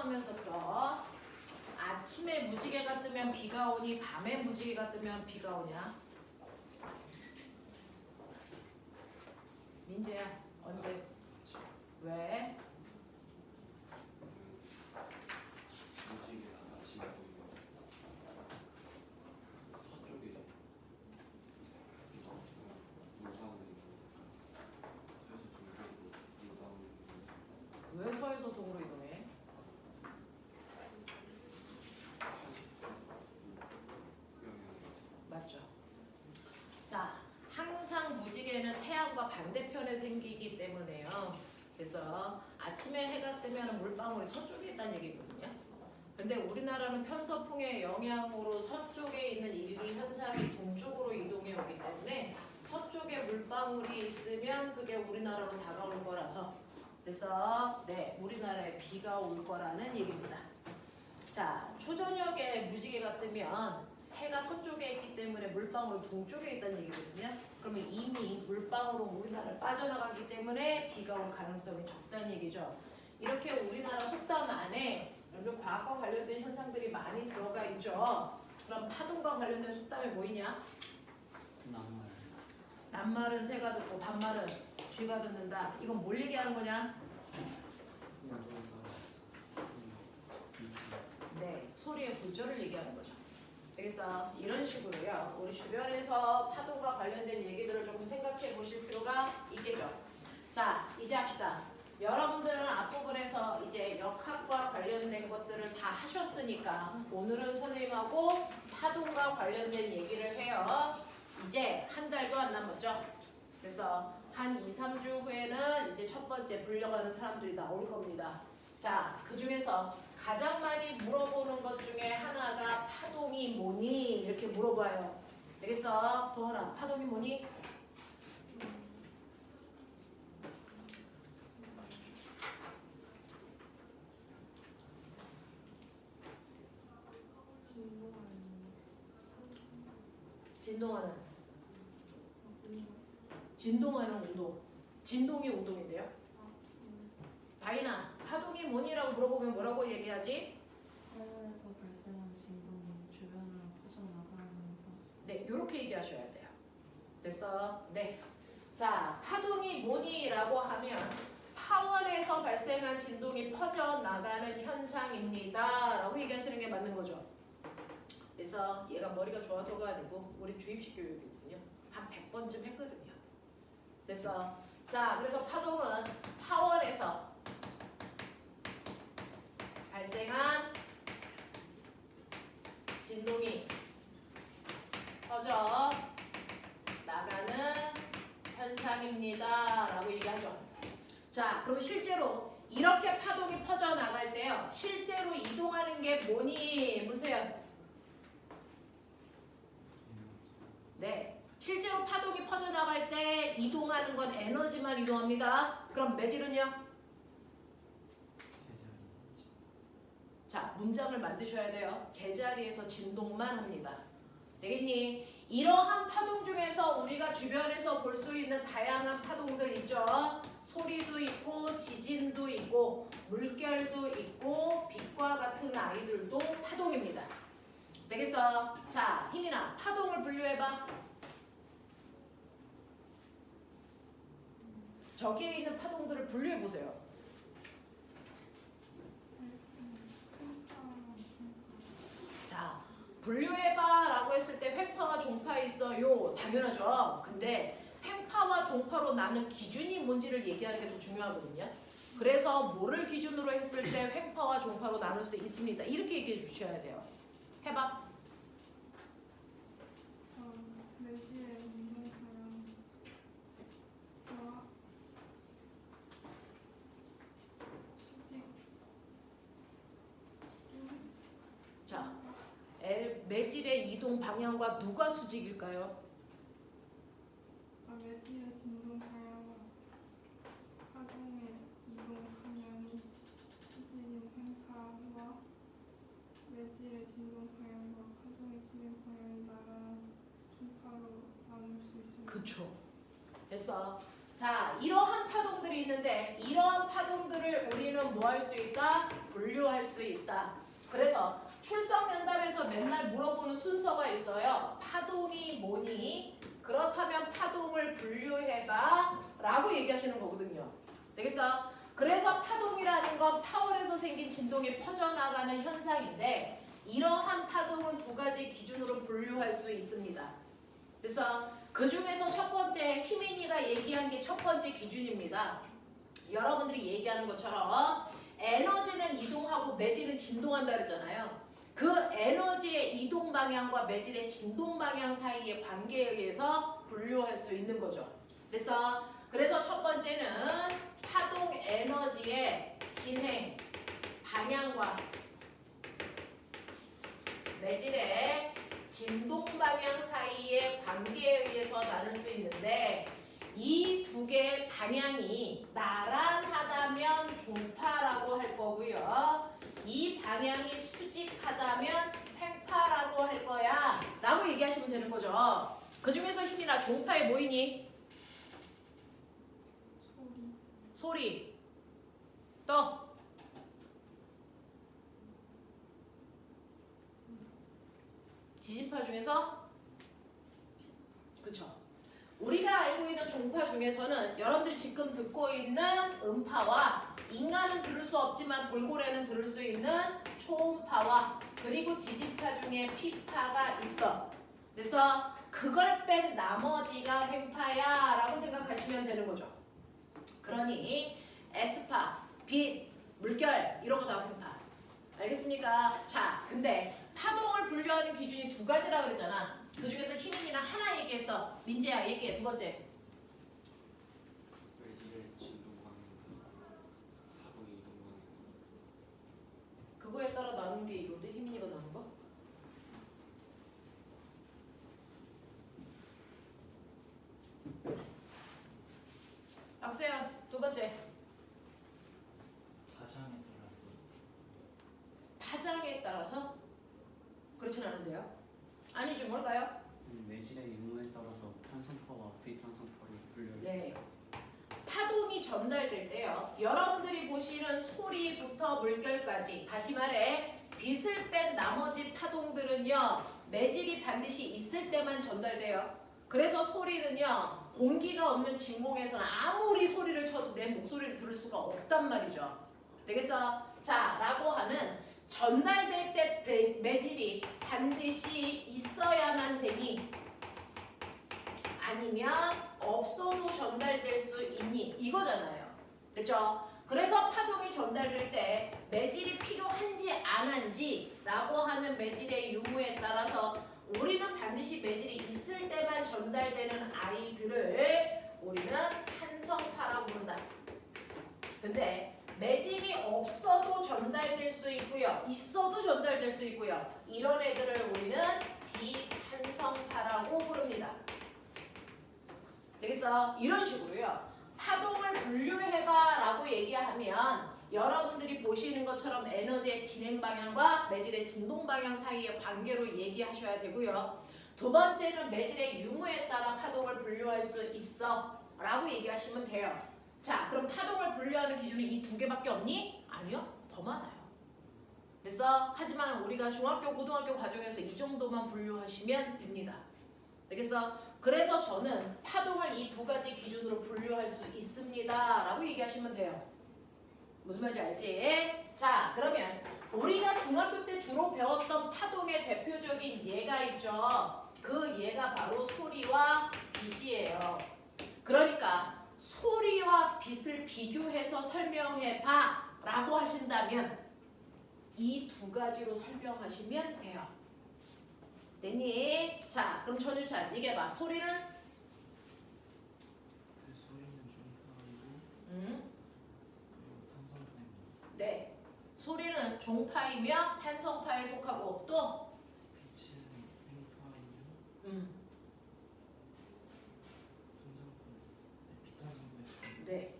생각하면서 들어. 아침에 무지개가 뜨면 비가 오니 밤에 무지개가 뜨면 비가 오냐? 민재야 언제? 왜? 무지개가 아침에 보이고 서쪽에 물방울이 왜 서에서 서에서 동쪽으로 물방울이 동으로 이동해? 맞죠? 자, 항상 무지개는 태양과 반대편에 생기기 때문에요. 그래서 아침에 해가 뜨면 물방울이 서쪽에 있다는 얘기거든요. 근데 우리나라는 편서풍의 영향으로 서쪽에 있는 일기 현상이 동쪽으로 이동해 오기 때문에 서쪽에 물방울이 있으면 그게 우리나라로 다가올 거라서 그래서 네, 우리나라에 비가 올 거라는 얘기입니다. 자, 초저녁에 무지개가 뜨면 해가 서쪽에 있기 때문에 물방울이 동쪽에 있다는 얘기거든요. 그러면 이미 물방울은 우리나라를 빠져나가기 때문에 비가 올 가능성이 적다는 얘기죠. 이렇게 우리나라 속담 안에 여러분 과학과 관련된 현상들이 많이 들어가 있죠. 그럼 파동과 관련된 속담이 뭐이냐? 낱말. 낱말은 새가 듣고 반말은 쥐가 듣는다. 이건 뭘 얘기하는 거냐? 네, 소리의 굴절을 얘기하는 거죠. 그래서 이런 식으로요. 우리 주변에서 파동과 관련된 얘기들을 조금 생각해 보실 필요가 있겠죠. 자, 이제 합시다. 여러분들은 앞부분에서 이제 역학과 관련된 것들을 다 하셨으니까 오늘은 선생님하고 파동과 관련된 얘기를 해요. 이제 한 달도 안 남았죠. 그래서 한 2, 3주 후에는 이제 첫 번째 불려가는 사람들이 나올 겁니다. 자, 그 중에서 가장 많이 물어보는 것 중에 하나가 파동이 뭐니? 이렇게 물어봐요. 그래서 도원아, 파동이 뭐니? 진동하는 운동. 진동이 운동인데요. 다인아, 파동이 뭐니라고 물어보면 뭐라고 얘기하지? 하늘에서 발생한 진동이 주변으로 퍼져나가면서 네, 이렇게 얘기하셔야 돼요. 됐어? 네. 자, 파동이 뭐니라고 하면 하원에서 발생한 진동이 퍼져나가는 현상입니다. 라고 얘기하시는 게 맞는 거죠. 그래서 얘가 머리가 좋아서가 아니고 우리 주입식 교육이거든요. 한 100번쯤 했거든요. 됐어? 자, 그래서 파동은 하원에서 발생한 진동이 퍼져 나가는 현상입니다. 라고 얘기하죠. 자, 그럼 실제로 이렇게 파동이 퍼져 나갈 때요. 실제로 이동하는 게 뭐니? 문세연. 네. 실제로 파동이 퍼져 나갈 때 이동하는 건 에너지만 이동합니다. 그럼 매질은요? 자, 문장을 만드셔야 돼요. 제자리에서 진동만 합니다. 되겠니? 이러한 파동 중에서 우리가 주변에서 볼 수 있는 다양한 파동들 있죠. 소리도 있고 지진도 있고 물결도 있고 빛과 같은 아이들도 파동입니다. 되겠어? 자, 희민아, 파동을 분류해봐. 저기에 있는 파동들을 분류해보세요. 자, 분류해봐 라고 했을 때 횡파와 종파 있어요. 당연하죠. 근데 횡파와 종파로 나눈 기준이 뭔지를 얘기하는 게 더 중요하거든요. 그래서 뭐를 기준으로 했을 때 횡파와 종파로 나눌 수 있습니다. 이렇게 얘기해 주셔야 돼요. 해봐. 매질의 운동하여 수직 자, 매질의 이동 방향과 누가 수직일까요? 매질의 진동 방향과 파동의 이동 방향이 수직인 횡파와 매질의 진동 방향과 파동의 진행 방향이 나란한 종파로 나눌 수 있습니다. 그쵸. 됐어. 자, 이러한 파동들이 있는데 이러한 파동들을 우리는 뭐 할 수 있다? 분류할 수 있다. 그래서 출석 면담에서 맨날 물어보는 순서가 있어요. 파동이 뭐니? 그렇다면 파동을 분류해봐 라고 얘기하시는 거거든요. 되겠어? 그래서 파동이라는 건 파월에서 생긴 진동이 퍼져나가는 현상인데 이러한 파동은 두 가지 기준으로 분류할 수 있습니다. 그래서 그 중에서 첫 번째 희민이가 얘기한 게 첫 번째 기준입니다. 여러분들이 얘기하는 것처럼 에너지는 이동하고 매질은 진동한다 그랬잖아요. 그 에너지의 이동 방향과 매질의 진동 방향 사이의 관계에 의해서 분류할 수 있는 거죠. 그래서 첫 번째는 파동 에너지의 진행 방향과 매질의 진동 방향 사이의 관계에 의해서 나눌 수 있는데 이 두 개의 방향이 나란하다면 종파라고 할 거고요. 이 방향이 수직하다면 횡파라고 할 거야 라고 얘기하시면 되는 거죠. 그 중에서 희민아 종파에 뭐이니? 소리. 또 지진파 중에서 그쵸. 우리가 알고 있는 종파 중에서는 여러분들이 지금 듣고 있는 음파와 인간은 들을 수 없지만 돌고래는 들을 수 있는 초음파와 그리고 지진파 중에 피파가 있어. 그래서 그걸 뺀 나머지가 횡파야 라고 생각하시면 되는 거죠. 그러니 S파, 빛, 물결 이런 거 다 횡파. 알겠습니까? 자, 근데 파동을 분류하는 기준이 두 가지라 그랬잖아. 그 중에서 희민이랑 하나 얘기했어. 민재야 얘기해. 두 번째. 매질의 진동 방향과 파동의 이동 방향. 그거에 따라 나눈 게 이건데 희민이가 나눈 거? 박세현 두 번째. 파장에 따라서 그렇진 않은데요. 아니죠. 뭘까요? 매질의 유무에 따라서 탄성파와 비탄성파로 분류할 수 네. 있어요. 파동이 전달될 때요. 여러분들이 보시는 소리부터 물결까지 다시 말해 빛을 뺀 나머지 파동들은요. 매질이 반드시 있을 때만 전달돼요. 그래서 소리는요. 공기가 없는 진공에서는 아무리 소리를 쳐도 내 목소리를 들을 수가 없단 말이죠. 되겠어? 자, 라고 하는 전달될 때 매질이 반드시 있어야만 되니 아니면 없어도 전달될 수 있니? 이거잖아요. 됐죠? 그래서 파동이 전달될 때 매질이 필요한지 안 한지 라고 하는 매질의 유무에 따라서 우리는 반드시 매질이 있을 때만 전달되는 아이들을 우리는 탄성파라고 부른다. 근데 매질이 없어도 전달될 수 있고요. 있어도 전달될 수 있고요. 이런 애들을 우리는 비탄성파라고 부릅니다. 되겠어? 이런 식으로요. 파동을 분류해봐 라고 얘기하면 여러분들이 보시는 것처럼 에너지의 진행 방향과 매질의 진동 방향 사이의 관계로 얘기하셔야 되고요. 두 번째는 매질의 유무에 따라 파동을 분류할 수 있어 라고 얘기하시면 돼요. 자, 그럼 파동을 분류하는 기준이 이 두 개밖에 없니? 아니요. 더 많아요. 그래서 하지만 우리가 중학교, 고등학교 과정에서 이 정도만 분류하시면 됩니다. 되겠어? 그래서 저는 파동을 이 두 가지 기준으로 분류할 수 있습니다 라고 얘기하시면 돼요. 무슨 말인지 알지? 자, 그러면 우리가 중학교 때 주로 배웠던 파동의 대표적인 예가 있죠. 그 예가 바로 소리와 빛이에요. 그러니까 소리와 빛을 비교해서 설명해봐 라고 하신다면 이 두 가지로 설명하시면 돼요. 됐니? 자, 그럼 천유찬 얘기해봐. 소리는? 소리는 종파이고 그리고 탄성파입니다. 네. 소리는 종파이며 탄성파에 속하고 또? 빛은 횡파이며 비탄성파에 네.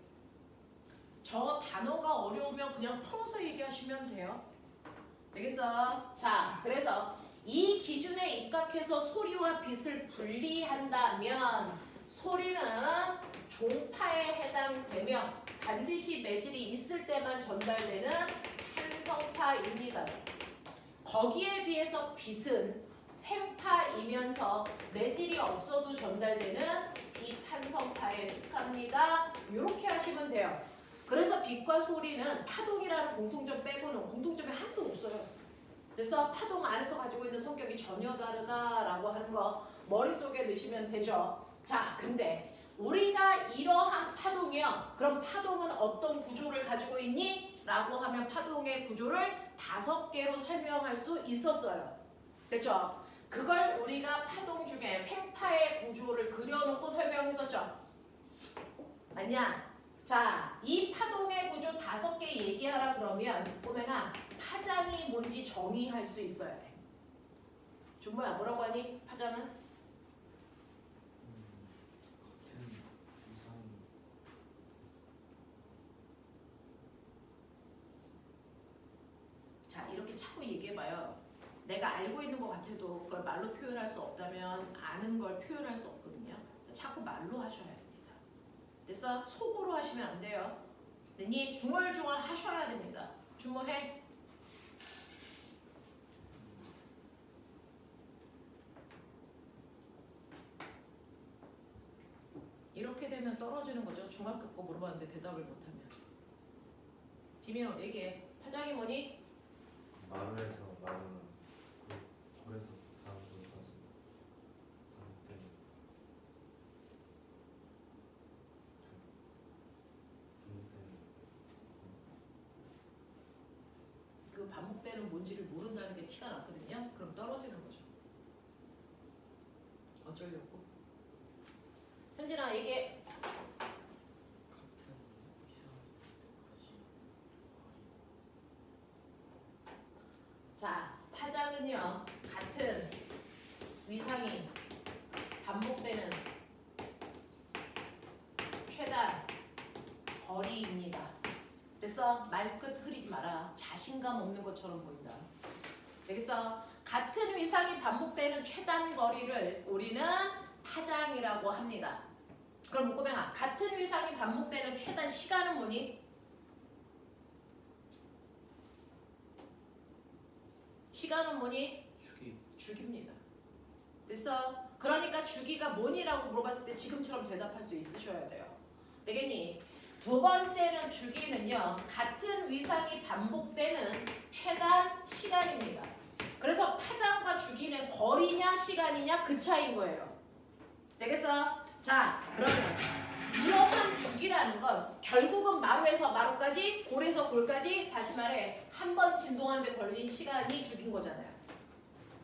저 단어가 어려우면 그냥 풀어서 얘기하시면 돼요. 되겠어? 자, 그래서 이 기준에 입각해서 소리와 빛을 분리한다면 소리는 종파에 해당되며 반드시 매질이 있을 때만 전달되는 탄성파입니다. 거기에 비해서 빛은 횡파이면서 매질이 없어도 전달되는 비탄성파에 속합니다. 이렇게 하시면 돼요. 그래서 빛과 소리는 파동이라는 공통점 빼고는 공통점이 하나도 없어요. 그래서 파동 안에서 가지고 있는 성격이 전혀 다르다라고 하는 거 머릿속에 넣으시면 되죠. 자, 근데 우리가 이러한 파동이요. 그럼 파동은 어떤 구조를 가지고 있니? 라고 하면 파동의 구조를 5개로 설명할 수 있었어요. 됐죠? 그걸 우리가 파동 중에 팽파의 구조를 그려놓고 설명했었죠. 맞냐? 자, 이 파동의 구조 5개 얘기하라 그러면 꼬맹아 파장이 뭔지 정의할 수 있어야 돼. 준모야 뭐라고 하니? 파장은? 같은 이상 자, 이렇게 자꾸 얘기해봐요. 내가 알고 있는 것 같아도 그걸 말로 표현할 수 없다면 아는 걸 표현할 수 없거든요. 자꾸 말로 하셔야 됩니다. 그래서 속으로 하시면 안 돼요. 네, 중얼중얼 하셔야 됩니다. 주모해. 이렇게 되면 떨어지는 거죠. 중학교 거 물어봤는데 대답을 못하면. 지민호 얘기해. 파장이 뭐니? 마루에서 마루는 골에서 가까지 반복되는 그 반복되는 뭔지를 모른다는 게 티가 났거든요. 그럼 떨어지는 거죠. 어쩌려고? 현진아 얘기해. 같은 이상 때까지 자, 파장은요. 같은 위상이 반복되는 최단 거리입니다. 됐어? 말끝 흐리지 마라. 자신감 없는 것처럼 보인다. 되겠어? 같은 위상이 반복되는 최단 거리를 우리는 파장이라고 합니다. 그럼 꼬맹아, 같은 위상이 반복되는 최단 시간은 뭐니? 시간은 뭐니? 주기. 주기입니다. 됐어? 그러니까 주기가 뭐니라고 물어봤을 때 지금처럼 대답할 수 있으셔야 돼요. 되겠니? 두 번째는 주기는요. 같은 위상이 반복되는 최단 시간입니다. 그래서 파장과 주기는 거리냐 시간이냐 그 차이인 거예요. 되겠어? 자, 그러면 이러한 주기라는 건 결국은 마루에서 마루까지, 골에서 골까지 다시 말해 한 번 진동하는 데 걸린 시간이 주기인 거잖아요.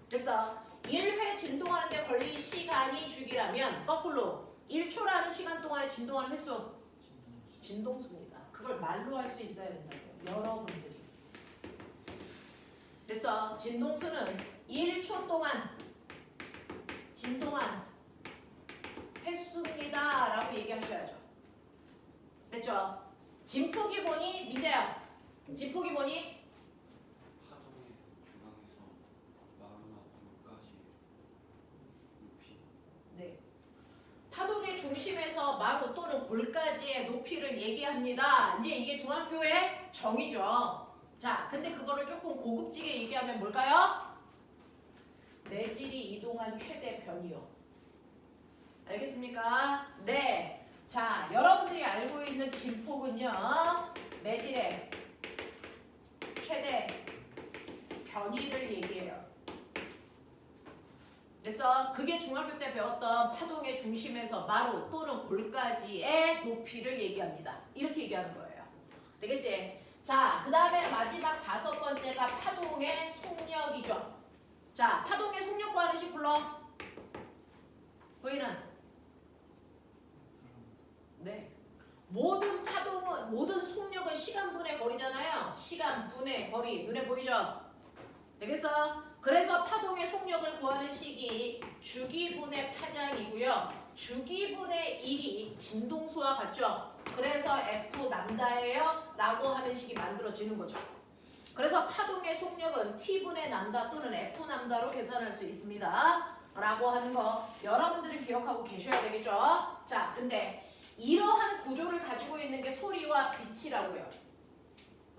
됐어? 1회 진동하는 데 걸린 시간이 주기라면 거꾸로 1초라는 시간 동안에 진동하는 횟수 진동수입니다. 그걸 말로 할 수 있어야 된다고요. 여러분들이. 됐어? 진동수는 1초 동안 진동한 횟수입니다. 라고 얘기하셔야죠. 됐죠? 진폭이 뭐니? 민재야. 진폭이 뭐니? 파동의 중앙에서 마루나 골까지 높이. 네. 파동의 중심에서 마루 또는 골까지의 높이를 얘기합니다. 이제 이게 중학교의 정의죠. 자, 근데 그거를 조금 고급지게 얘기하면 뭘까요? 매질이 이동한 최대 변이요. 알겠습니까? 네. 자, 여러분들이 알고 있는 진폭은요. 매질의 최대 변이를 얘기해요. 그래서 그게 중학교 때 배웠던 파동의 중심에서 마루 또는 골까지의 높이를 얘기합니다. 이렇게 얘기하는 거예요. 되겠지? 자, 그 다음에 마지막 5번째가 파동의 속력이죠. 자, 파동의 속력과 하는 식 불러. 보이는? 네. 모든 파동은, 모든 속력은 시간분의 거리잖아요. 시간분의 거리. 눈에 보이죠? 되겠어? 그래서 파동의 속력을 구하는 식이 주기분의 파장이고요. 주기분의 1이 진동수와 같죠? 그래서 F 람다예요. 라고 하는 식이 만들어지는 거죠. 그래서 파동의 속력은 T분의 람다 또는 F 람다로 계산할 수 있습니다. 라고 하는 거 여러분들이 기억하고 계셔야 되겠죠? 자, 근데 이러한 구조를 가지고 있는 게 소리와 빛이라고요.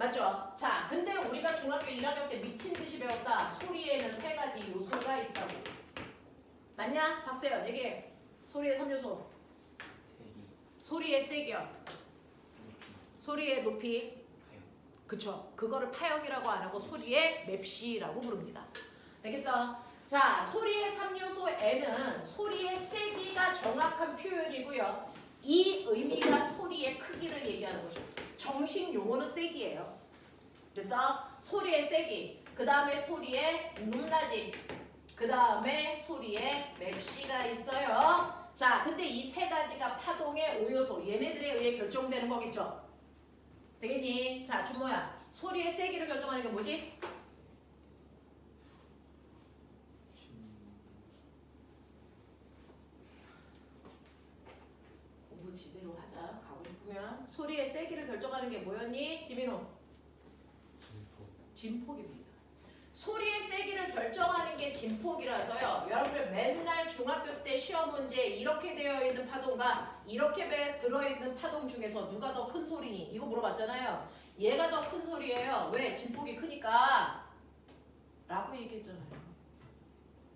맞죠? 자, 근데 우리가 중학교 1학년 때 미친 듯이 배웠다. 소리에는 3가지 요소가 있다고. 맞냐? 박세연 얘기해. 소리의 3요소. 색이, 소리의 세기요. 높이, 소리의 높이. 파형. 그쵸? 그거를 파형이라고 안 하고 소리의 맵시라고 부릅니다. 알겠어? 자, 소리의 3요소 N은 소리의 세기가 정확한 표현이고요. 이 의미가 소리의 크기를 얘기하는 거죠. 정식 용어는 세기예요. 그래서 소리의 세기, 그 다음에 소리의 높낮이, 그 다음에 소리의 맵시가 있어요. 자, 근데 이 3가지가 파동의 5요소, 얘네들에 의해 결정되는 거겠죠. 되겠니? 자, 준모야. 소리의 세기를 결정하는 게 뭐지? 공부 지대로 하자. 가고 싶으면. 소리의 세기를 결정하는 게 뭐였니? 지민호. 진폭. 진폭입니다. 소리의 세기를 결정하는 게 진폭이라서요. 여러분들 맨날 중학교 때 시험 문제에 이렇게 되어 있는 파동과 이렇게 들어있는 파동 중에서 누가 더 큰 소리니? 이거 물어봤잖아요. 얘가 더 큰 소리예요. 왜? 진폭이 크니까. 라고 얘기했잖아요.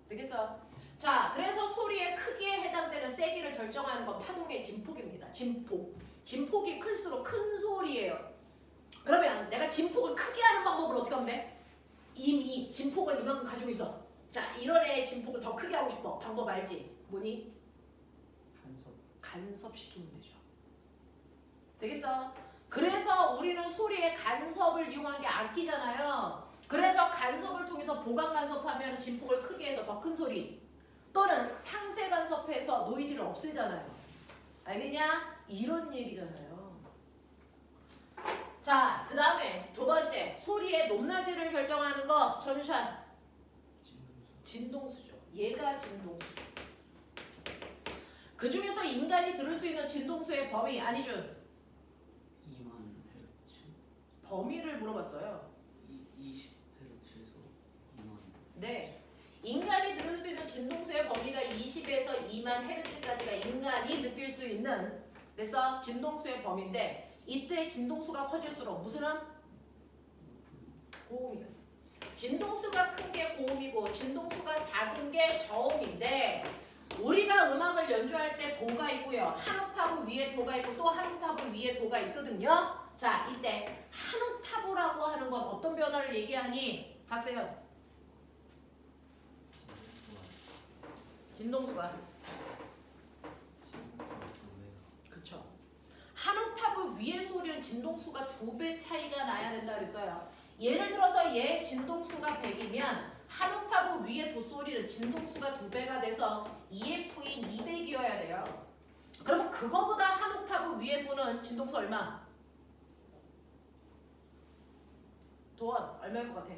되겠어? 자, 그래서 소리의 크기에 해당되는 세기를 결정하는 건 파동의 진폭입니다. 진폭. 진폭이 클수록 큰 소리예요. 그러면 내가 진폭을 크게 하는 방법을 어떻게 하면 돼? 이미 진폭을 이만큼 가지고 있어. 자, 이런 애의 진폭을 더 크게 하고 싶어. 방법 알지? 뭐니? 간섭. 간섭시키면 되죠. 되겠어? 그래서 우리는 소리의 간섭을 이용한 게 악기잖아요. 그래서 간섭을 통해서 보강 간섭하면 진폭을 크게 해서 더 큰 소리, 또는 상세 간섭해서 노이즈를 없애잖아요. 알겠냐? 이런 얘기잖아요. 자, 그 다음에 2번째, 소리의 높낮이를 결정하는 거. 전슈한. 진동수. 진동수죠. 얘가 진동수죠. 그 중에서 인간이 들을 수 있는 진동수의 범위. 안희준. 2만 헤르츠. 범위를 물어봤어요. 20 헤르츠에서 2만. 네. 인간이 들을 수 있는 진동수의 범위가 20에서 2만 헤르츠까지가 인간이 느낄 수 있는, 그래서 진동수의 범위인데, 이때 진동수가 커질수록 무슨 고음이에요. 진동수가 큰 게 고음이고 진동수가 작은 게 저음인데, 우리가 음악을 연주할 때 도가 있고요. 한 옥타브 위에 도가 있고 또 한 옥타브 위에 도가 있거든요. 자, 이때 한 옥타브라고 하는 건 어떤 변화를 얘기하니? 박세현. 진동수가. 그쵸. 한 옥타브 위의 소리는 진동수가 2배 차이가 나야 된다 그랬어요. 예를 들어서 얘 진동수가 100이면 한 옥타브 위의 도소리는 진동수가 2배가 돼서 EF인 200이어야 돼요. 그러면 그거보다 한 옥타브 위의 도는 진동수 얼마? 도원 얼마일 것 같아?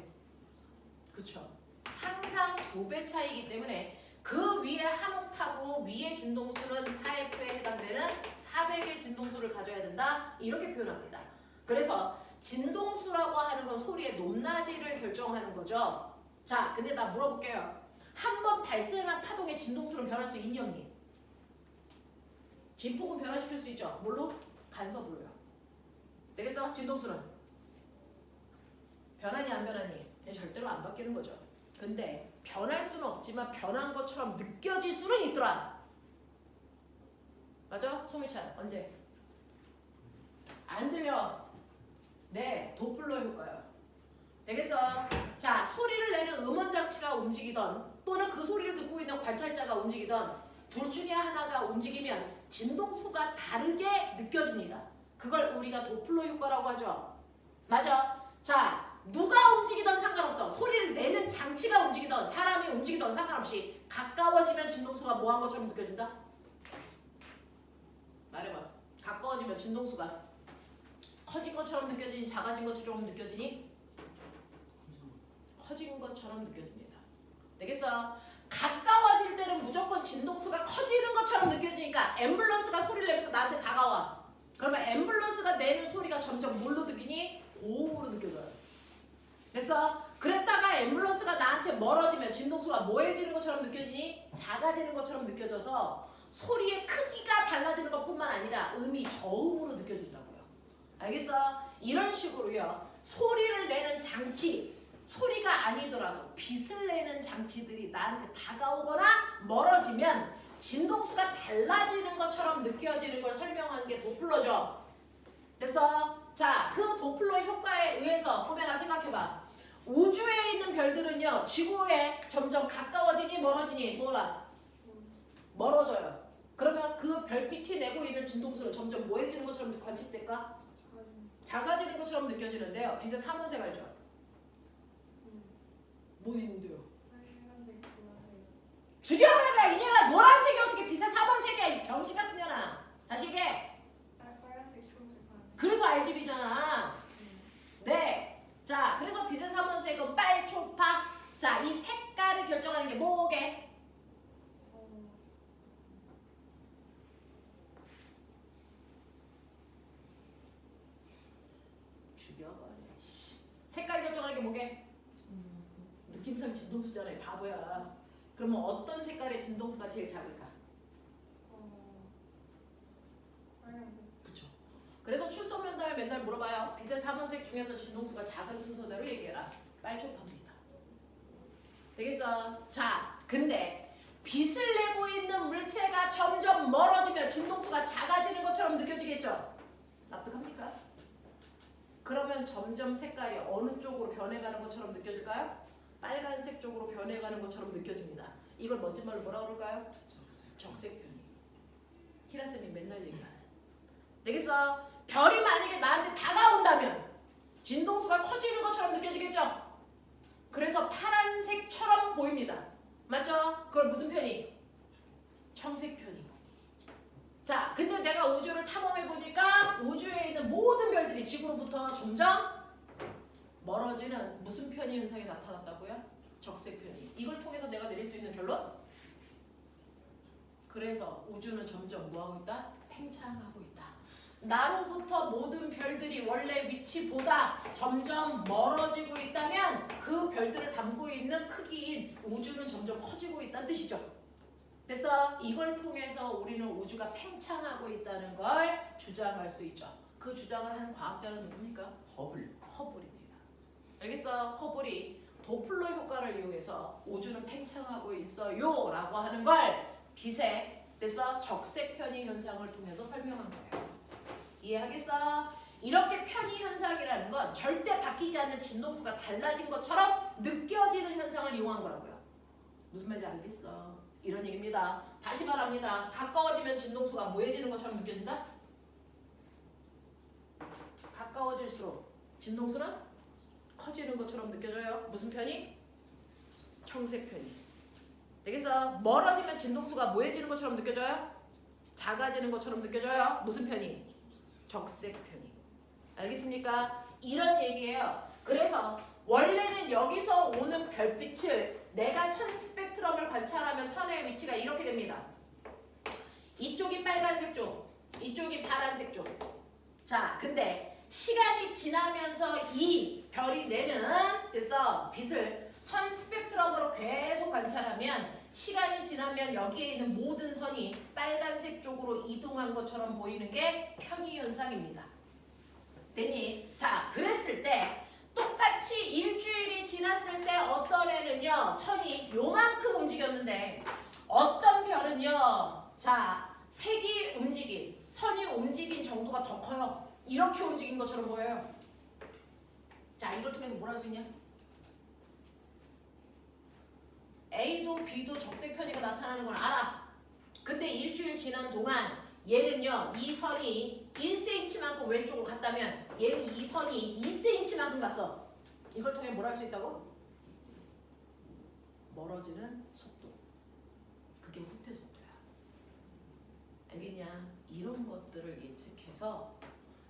그쵸. 항상 2배 차이기 때문에 그 위에 한 옥타브 위의 진동수는 4F에 해당되는 400의 진동수를 가져야 된다. 이렇게 표현합니다. 그래서 진동수라고 하는 건 소리의 높낮이를 결정하는 거죠. 자, 근데 나 물어볼게요. 한 번 발생한 파동의 진동수는 변할 수 있니 없니? 진폭은 변화시킬 수 있죠. 뭘로? 간섭으로요. 되겠어? 진동수는? 변하니 안 변하니? 절대로 안 바뀌는 거죠. 근데 변할 수는 없지만 변한 것처럼 느껴질 수는 있더라. 맞아? 송일찬 언제? 안 들려. 네, 도플러 효과요. 되겠어? 자, 소리를 내는 음원 장치가 움직이던 또는 그 소리를 듣고 있는 관찰자가 움직이던 둘 중에 하나가 움직이면 진동수가 다르게 느껴집니다. 그걸 우리가 도플러 효과라고 하죠. 맞아? 자, 누가 움직이던 상관없어. 소리를 내는 장치가 움직이던 사람이 움직이던 상관없이 가까워지면 진동수가 뭐한 것처럼 느껴진다? 말해봐. 가까워지면 진동수가 커진 것처럼 느껴지니 작아진 것처럼 느껴지니? 커진 것처럼 느껴집니다. 되겠어? 가까워질 때는 무조건 진동수가 커지는 것처럼 느껴지니까 앰뷸런스가 소리를 내면서 나한테 다가와. 그러면 앰뷸런스가 내는 소리가 점점 뭘로 들리니? 고음으로 느껴져요. 됐어? 그랬다가 앰뷸런스가 나한테 멀어지면 진동수가 뭐해지는 것처럼 느껴지니? 작아지는 것처럼 느껴져서 소리의 크기가 달라지는 것뿐만 아니라 음이 저음으로 느껴진다고요. 알겠어? 이런 식으로요. 소리를 내는 장치, 소리가 아니더라도 빛을 내는 장치들이 나한테 다가오거나 멀어지면 진동수가 달라지는 것처럼 느껴지는 걸 설명하는 게 도플러죠. 됐어? 자, 그 도플러 효과에 의해서 꼬매가 생각해봐. 우주에 있는 별들은요, 지구에 점점 가까워지니 멀어지니 도라 멀어져요. 그러면 그 별빛이 내고 있는 진동수는 점점 뭐해지는 것처럼 관측될까? 작아지는 것처럼 느껴지는데요. 빛의 3원색 알죠? 뭐 있는데요? 빨간색, 보라색. 죽여버려라 이년아. 노란색이 어떻게 빛의 4번색이야 이 병신 같은 년아. 다시 얘기해. 빨간색, 초록색, 파란색. 그래서 RGB잖아. 네. 자, 그래서 빛의 3원색은 빨초파. 자, 이 색깔을 결정하는 게 뭐게? 죽여버려. 색깔 결정하는 게 뭐게? 느낌상 진동수잖아. 이 바보야. 그러면 어떤 색깔의 진동수가 제일 작을까? 빨간색. 그쵸. 그래서 출석 면담에 맨날 물어봐요. 빛의 3원색 중에서 진동수가 작은 순서대로 얘기해라. 빨초파입니다. 되겠어? 자, 근데 빛을 내고 있는 물체가 점점 멀어지면 진동수가 작아지는 것처럼 느껴지겠죠? 납득합니까? 그러면 점점 색깔이 어느 쪽으로 변해가는 것처럼 느껴질까요? 빨간색 쪽으로 변해가는 것처럼 느껴집니다. 이걸 멋진 말로 뭐라 그럴까요? 적색편이. 키라쌤이 맨날 얘기하는. 되겠어? 별이 만약에 나한테 다가온다면 진동수가 커지는 것처럼 느껴지겠죠? 그래서 파란색처럼 보입니다. 맞죠? 그걸 무슨 편이? 청색편이. 자, 근데 내가 우주를 탐험해보니까 우주에 있는 모든 별들이 지구로부터 점점 멀어지는 무슨 편이 현상이 나타났다고요? 적색편이. 이걸 통해서 내가 내릴 수 있는 결론? 그래서 우주는 점점 뭐하고 있다? 팽창하고 있다. 나로부터 모든 별들이 원래 위치보다 점점 멀어지고 있다면 그 별들을 담고 있는 크기인 우주는 점점 커지고 있다는 뜻이죠. 그래서 이걸 통해서 우리는 우주가 팽창하고 있다는 걸 주장할 수 있죠. 그 주장을 한 과학자는 누굽니까? 허블입니다. 알겠어? 허블이 도플러 효과를 이용해서 우주는 팽창하고 있어요 라고 하는 걸 빛의 그래서 적색 편의 현상을 통해서 설명한 거예요. 이해하겠어? 이렇게 편의 현상이라는 건 절대 바뀌지 않는 진동수가 달라진 것처럼 느껴지는 현상을 이용한 거라고요. 무슨 말인지 알겠어? 이런 얘기입니다. 다시 말합니다. 가까워지면 진동수가 뭐해지는 것처럼 느껴진다? 가까워질수록 진동수는 커지는 것처럼 느껴져요. 무슨 편이? 청색 편이. 되겠어? 멀어지면 진동수가 뭐해지는 것처럼 느껴져요? 작아지는 것처럼 느껴져요. 무슨 편이? 적색 편이. 알겠습니까? 이런 얘기예요. 그래서 원래는 여기서 오는 별빛을 내가 선 스펙트럼을 관찰하면 선의 위치가 이렇게 됩니다. 이쪽이 빨간색 쪽, 이쪽이 파란색 쪽. 자, 근데 시간이 지나면서 이 별이 내는 그래서 빛을 선 스펙트럼으로 계속 관찰하면 시간이 지나면 여기에 있는 모든 선이 빨간색 쪽으로 이동한 것처럼 보이는 게 편의 현상입니다. 됐니? 자, 그랬을 때 똑같이 일주일이 지났을 때 어떤 애는요 선이 요만큼 움직였는데 어떤 별은요 자 색이 움직인 선이 움직인 정도가 더 커요. 이렇게 움직인 것처럼 보여요. 자, 이걸 통해서 뭘 할 수 있냐? A도 B도 적색 편의가 나타나는 건 알아. 근데 일주일 지난 동안 얘는요 이 선이 1cm만큼 왼쪽으로 갔다면 얘는 이 선이 2cm만큼 갔어. 이걸 통해 뭘 할 수 있다고? 멀어지는 속도. 그게 후퇴 속도야. 알겠냐? 이런 것들을 예측해서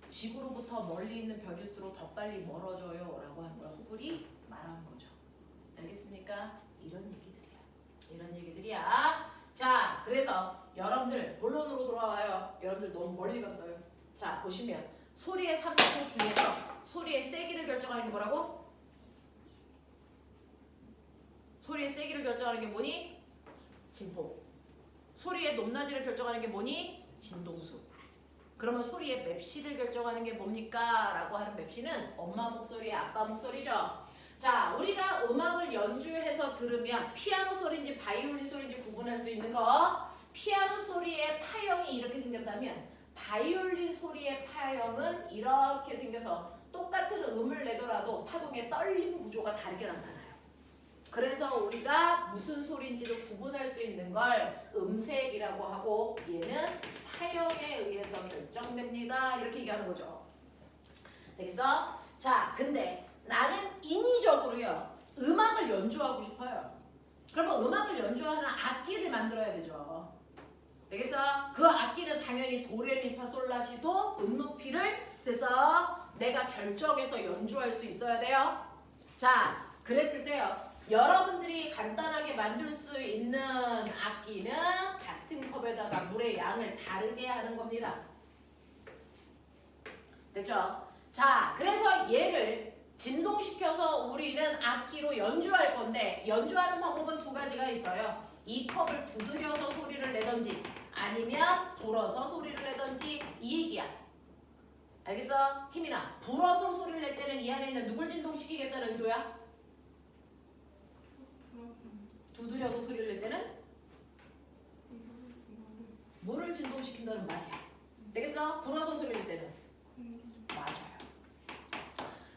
지구로부터 멀리 있는 별일수록 더 빨리 멀어져요 라고 하는 걸 허블이 말한 거죠. 알겠습니까? 이런 얘기들이야. 자, 그래서 여러분들 본론으로 돌아와요. 여러분들 너무 멀리 갔어요. 자, 보시면 소리의 3초 중에서 소리의 세기를 결정하는 게 뭐라고? 소리의 세기를 결정하는 게 뭐니? 진폭. 소리의 높낮이를 결정하는 게 뭐니? 진동수. 그러면 소리의 맵시를 결정하는 게 뭡니까? 라고 하는 맵시는 엄마 목소리, 아빠 목소리죠. 자, 우리가 음악을 연주해서 들으면 피아노 소리인지 바이올린 소리인지 구분할 수 있는 거. 피아노 소리의 파형이 이렇게 생겼다면 바이올린 소리의 파형은 이렇게 생겨서 똑같은 음을 내더라도 파동의 떨림 구조가 다르게 나타나요. 그래서 우리가 무슨 소리인지를 구분할 수 있는 걸 음색이라고 하고 얘는 파형에 의해서 결정됩니다. 이렇게 얘기하는 거죠. 그래서 자, 근데 나는 인위적으로요 음악을 연주하고 싶어요. 그러면 음악을 연주하는 악기를 만들어야 되죠. 그래서 그 악기는 당연히 도레미파솔라시도 음높이를 그래서 내가 결정해서 연주할 수 있어야 돼요. 자, 그랬을 때요 여러분들이 간단하게 만들 수 있는 악기는 같은 컵에다가 물의 양을 다르게 하는 겁니다. 됐죠? 자, 그래서 얘를 진동시켜서 우리는 악기로 연주할 건데 연주하는 방법은 두 가지가 있어요. 이 컵을 두드려서 소리를 내던지 아니면 불어서 소리를 내던지 이 얘기야. 알겠어? 희민아, 불어서 소리를 낼 때는 이 안에 있는 누굴 진동시키겠다는 의도야? 두드려서 소리를 낼 때는 뭐를 진동시킨다는 말이야. 되겠어? 불어서 소리를 낼 때는 맞아요.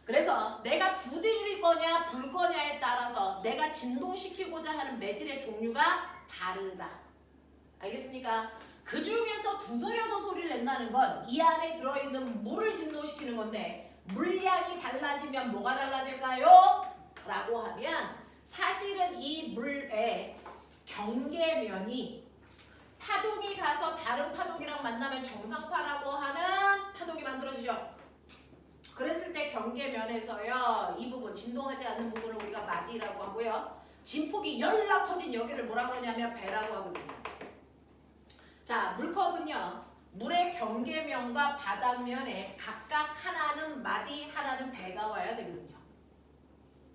그래서 내가 두드릴 거냐 불 거냐에 따라서 내가 진동시키고자 하는 매질의 종류가 다르다. 알겠습니까? 그 중에서 두드려서 소리를 낸다는 건 이 안에 들어있는 물을 진동시키는 건데 물량이 달라지면 뭐가 달라질까요? 라고 하면 사실은 이 물의 경계면이 파동이 가서 다른 파동이랑 만나면 정상파라고 하는 파동이 만들어지죠. 그랬을 때 경계면에서요 이 부분 진동하지 않는 부분을 우리가 마디라고 하고요 진폭이 열나 커진 여기를 뭐라 그러냐면 배라고 하거든요. 자, 물컵은요 물의 경계면과 바닥면에 각각 하나는 마디 하나는 배가 와야 되거든요.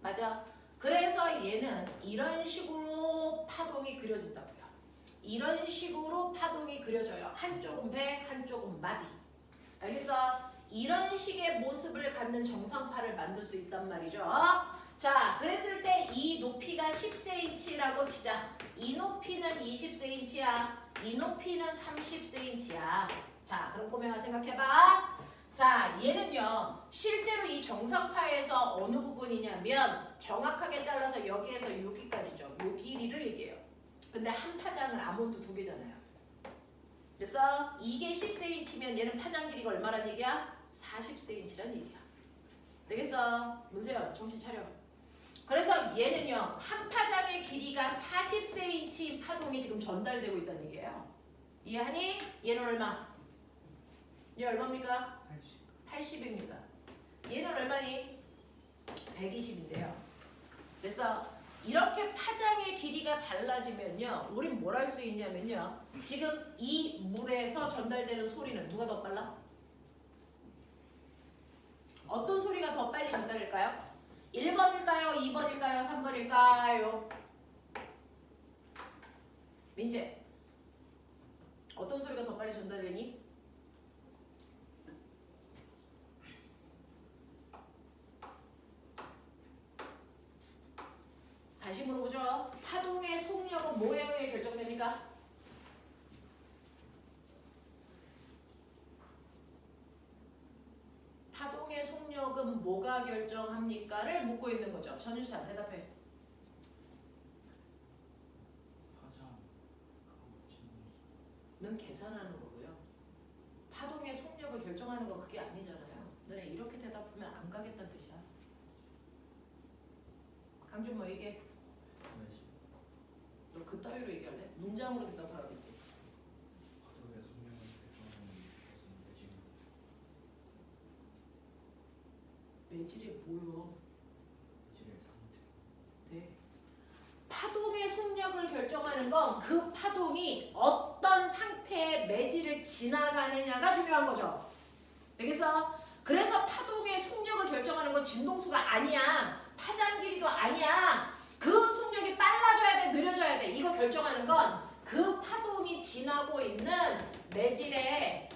맞아? 그래서 얘는 이런 식으로 파동이 그려진다고요. 이런 식으로 파동이 그려져요. 한쪽은 배, 한쪽은 마디. 알겠어? 이런 식의 모습을 갖는 정상파를 만들 수 있단 말이죠. 자, 그랬을 때 이 높이가 10cm라고 치자. 이 높이는 20cm야. 이 높이는 30cm야. 자, 그럼 꼬맹아 생각해봐. 자, 얘는요 실제로 이 정상파에서 어느 부분이냐면 정확하게 잘라서 여기에서 여기까지죠. 요 길이를 얘기해요. 근데 한 파장은 아몬드 2개잖아요. 그래서 이게 10cm면 얘는 파장 길이가 얼마란 얘기야? 40cm란 얘기야. 되겠어? 문세연 정신 차려. 그래서 얘는요 한 파장의 길이가 40cm 파동이 지금 전달되고 있다는 얘기예요. 이해하니? 얘는 얼마? 얘 얼마입니까? 80입니다. 얘는 얼마니? 120인데요. 그래서 이렇게 파장의 길이가 달라지면요 우린 뭘 할 수 있냐면요 지금 이 물에서 전달되는 소리는 누가 더 빨라? 어떤 소리가 더 빨리 전달될까요? 1번일까요? 2번일까요? 3번일까요? 민재 어떤 소리가 더 빨리 전달되니? 다시 물어보죠. 파동의 속력은 뭐에 의해 결정됩니까? 파동의 속력은 뭐가 결정합니까?를 묻고 있는 거죠. 전유찬 대답해. 는 계산하는 거고요. 파동의 속력을 결정하는 거 그게 아니잖아요. 너네 이렇게 대답하면 안 가겠다는 뜻이야. 강준모 얘기해. 너 그따위로 얘기할래? 문장으로 대답하라 그러지. 파도의 속력을 결정하는 것은 매질이 뭐요? 매질의 상태. 네. 파동의 속력을 결정하는 건 그 파동이 어떤 상태의 매질을 지나가느냐가 중요한 거죠. 되겠어? 그래서 파동의 속력을 결정하는 건 진동수가 아니야. 파장 길이도 아니야. 그 속력이 빨라져야 돼, 느려져야 돼. 이거 결정하는 건 그 파동이 지나고 있는 매질의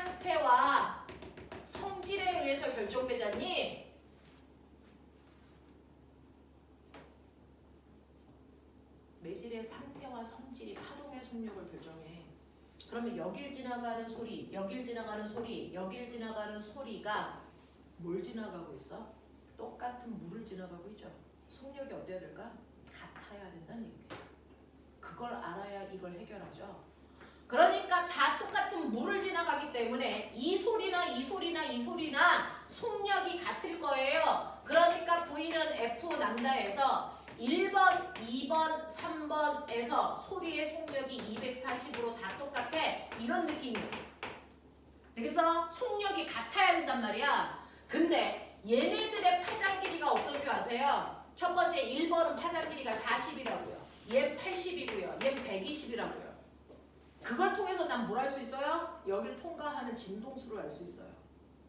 상태와 성질에 의해서 결정되지 않니? 매질의 상태와 성질이 파동의 속력을 결정해. 그러면 여길 지나가는 소리, 여길 지나가는 소리, 여길 지나가는 소리가 뭘 지나가고 있어? 똑같은 물을 지나가고 있죠. 속력이 어때야 될까? 같아야 된다는 얘기예요. 그걸 알아야 이걸 해결하죠. 그러니까 다 똑같은 물을 지나가기 때문에 이 소리나 이 소리나 이 소리나 속력이 같을 거예요. 그러니까 V는 F 남다에서 1번, 2번, 3번에서 소리의 속력이 240으로 다 똑같아. 이런 느낌이에요. 그래서 속력이 같아야 된단 말이야. 근데 얘네들의 파장 길이가 어떤 줄 아세요? 첫 번째 1번은 파장 길이가 40이라고요. 얘 80이고요. 얘 120이라고요. 그걸 통해서 난 뭘 알 수 있어요? 여기를 통과하는 진동수를 알 수 있어요.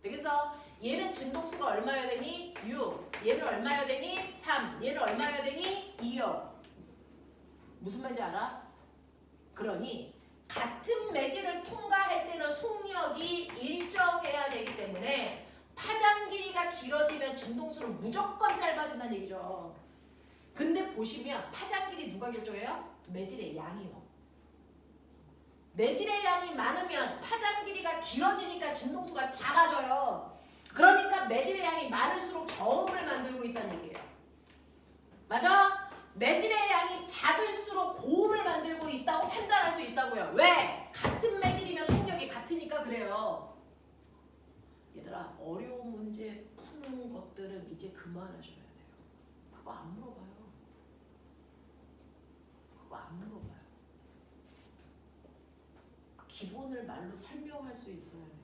그래서 얘는 진동수가 얼마여야 되니? 6. 얘는 얼마여야 되니? 3. 얘는 얼마여야 되니? 2요. 무슨 말인지 알아? 그러니 같은 매질을 통과할 때는 속력이 일정해야 되기 때문에 파장 길이가 길어지면 진동수는 무조건 짧아진다는 얘기죠. 근데 보시면 파장 길이 누가 결정해요? 매질의 양이요. 매질의 양이 많으면 파장 길이가 길어지니까 진동수가 작아져요. 그러니까 매질의 양이 많을수록 저음을 만들고 있다는 얘기예요. 맞아? 매질의 양이 작을수록 고음을 만들고 있다고 판단할 수 있다고요. 왜? 같은 매질이면 속력이 같으니까 그래요. 얘들아, 어려운 문제 푸는 것들은 이제 그만하셔야 돼요. 그거 안 물어봐요. 그거 안 물어봐요. 기본을 말로 설명할 수 있어야 돼요.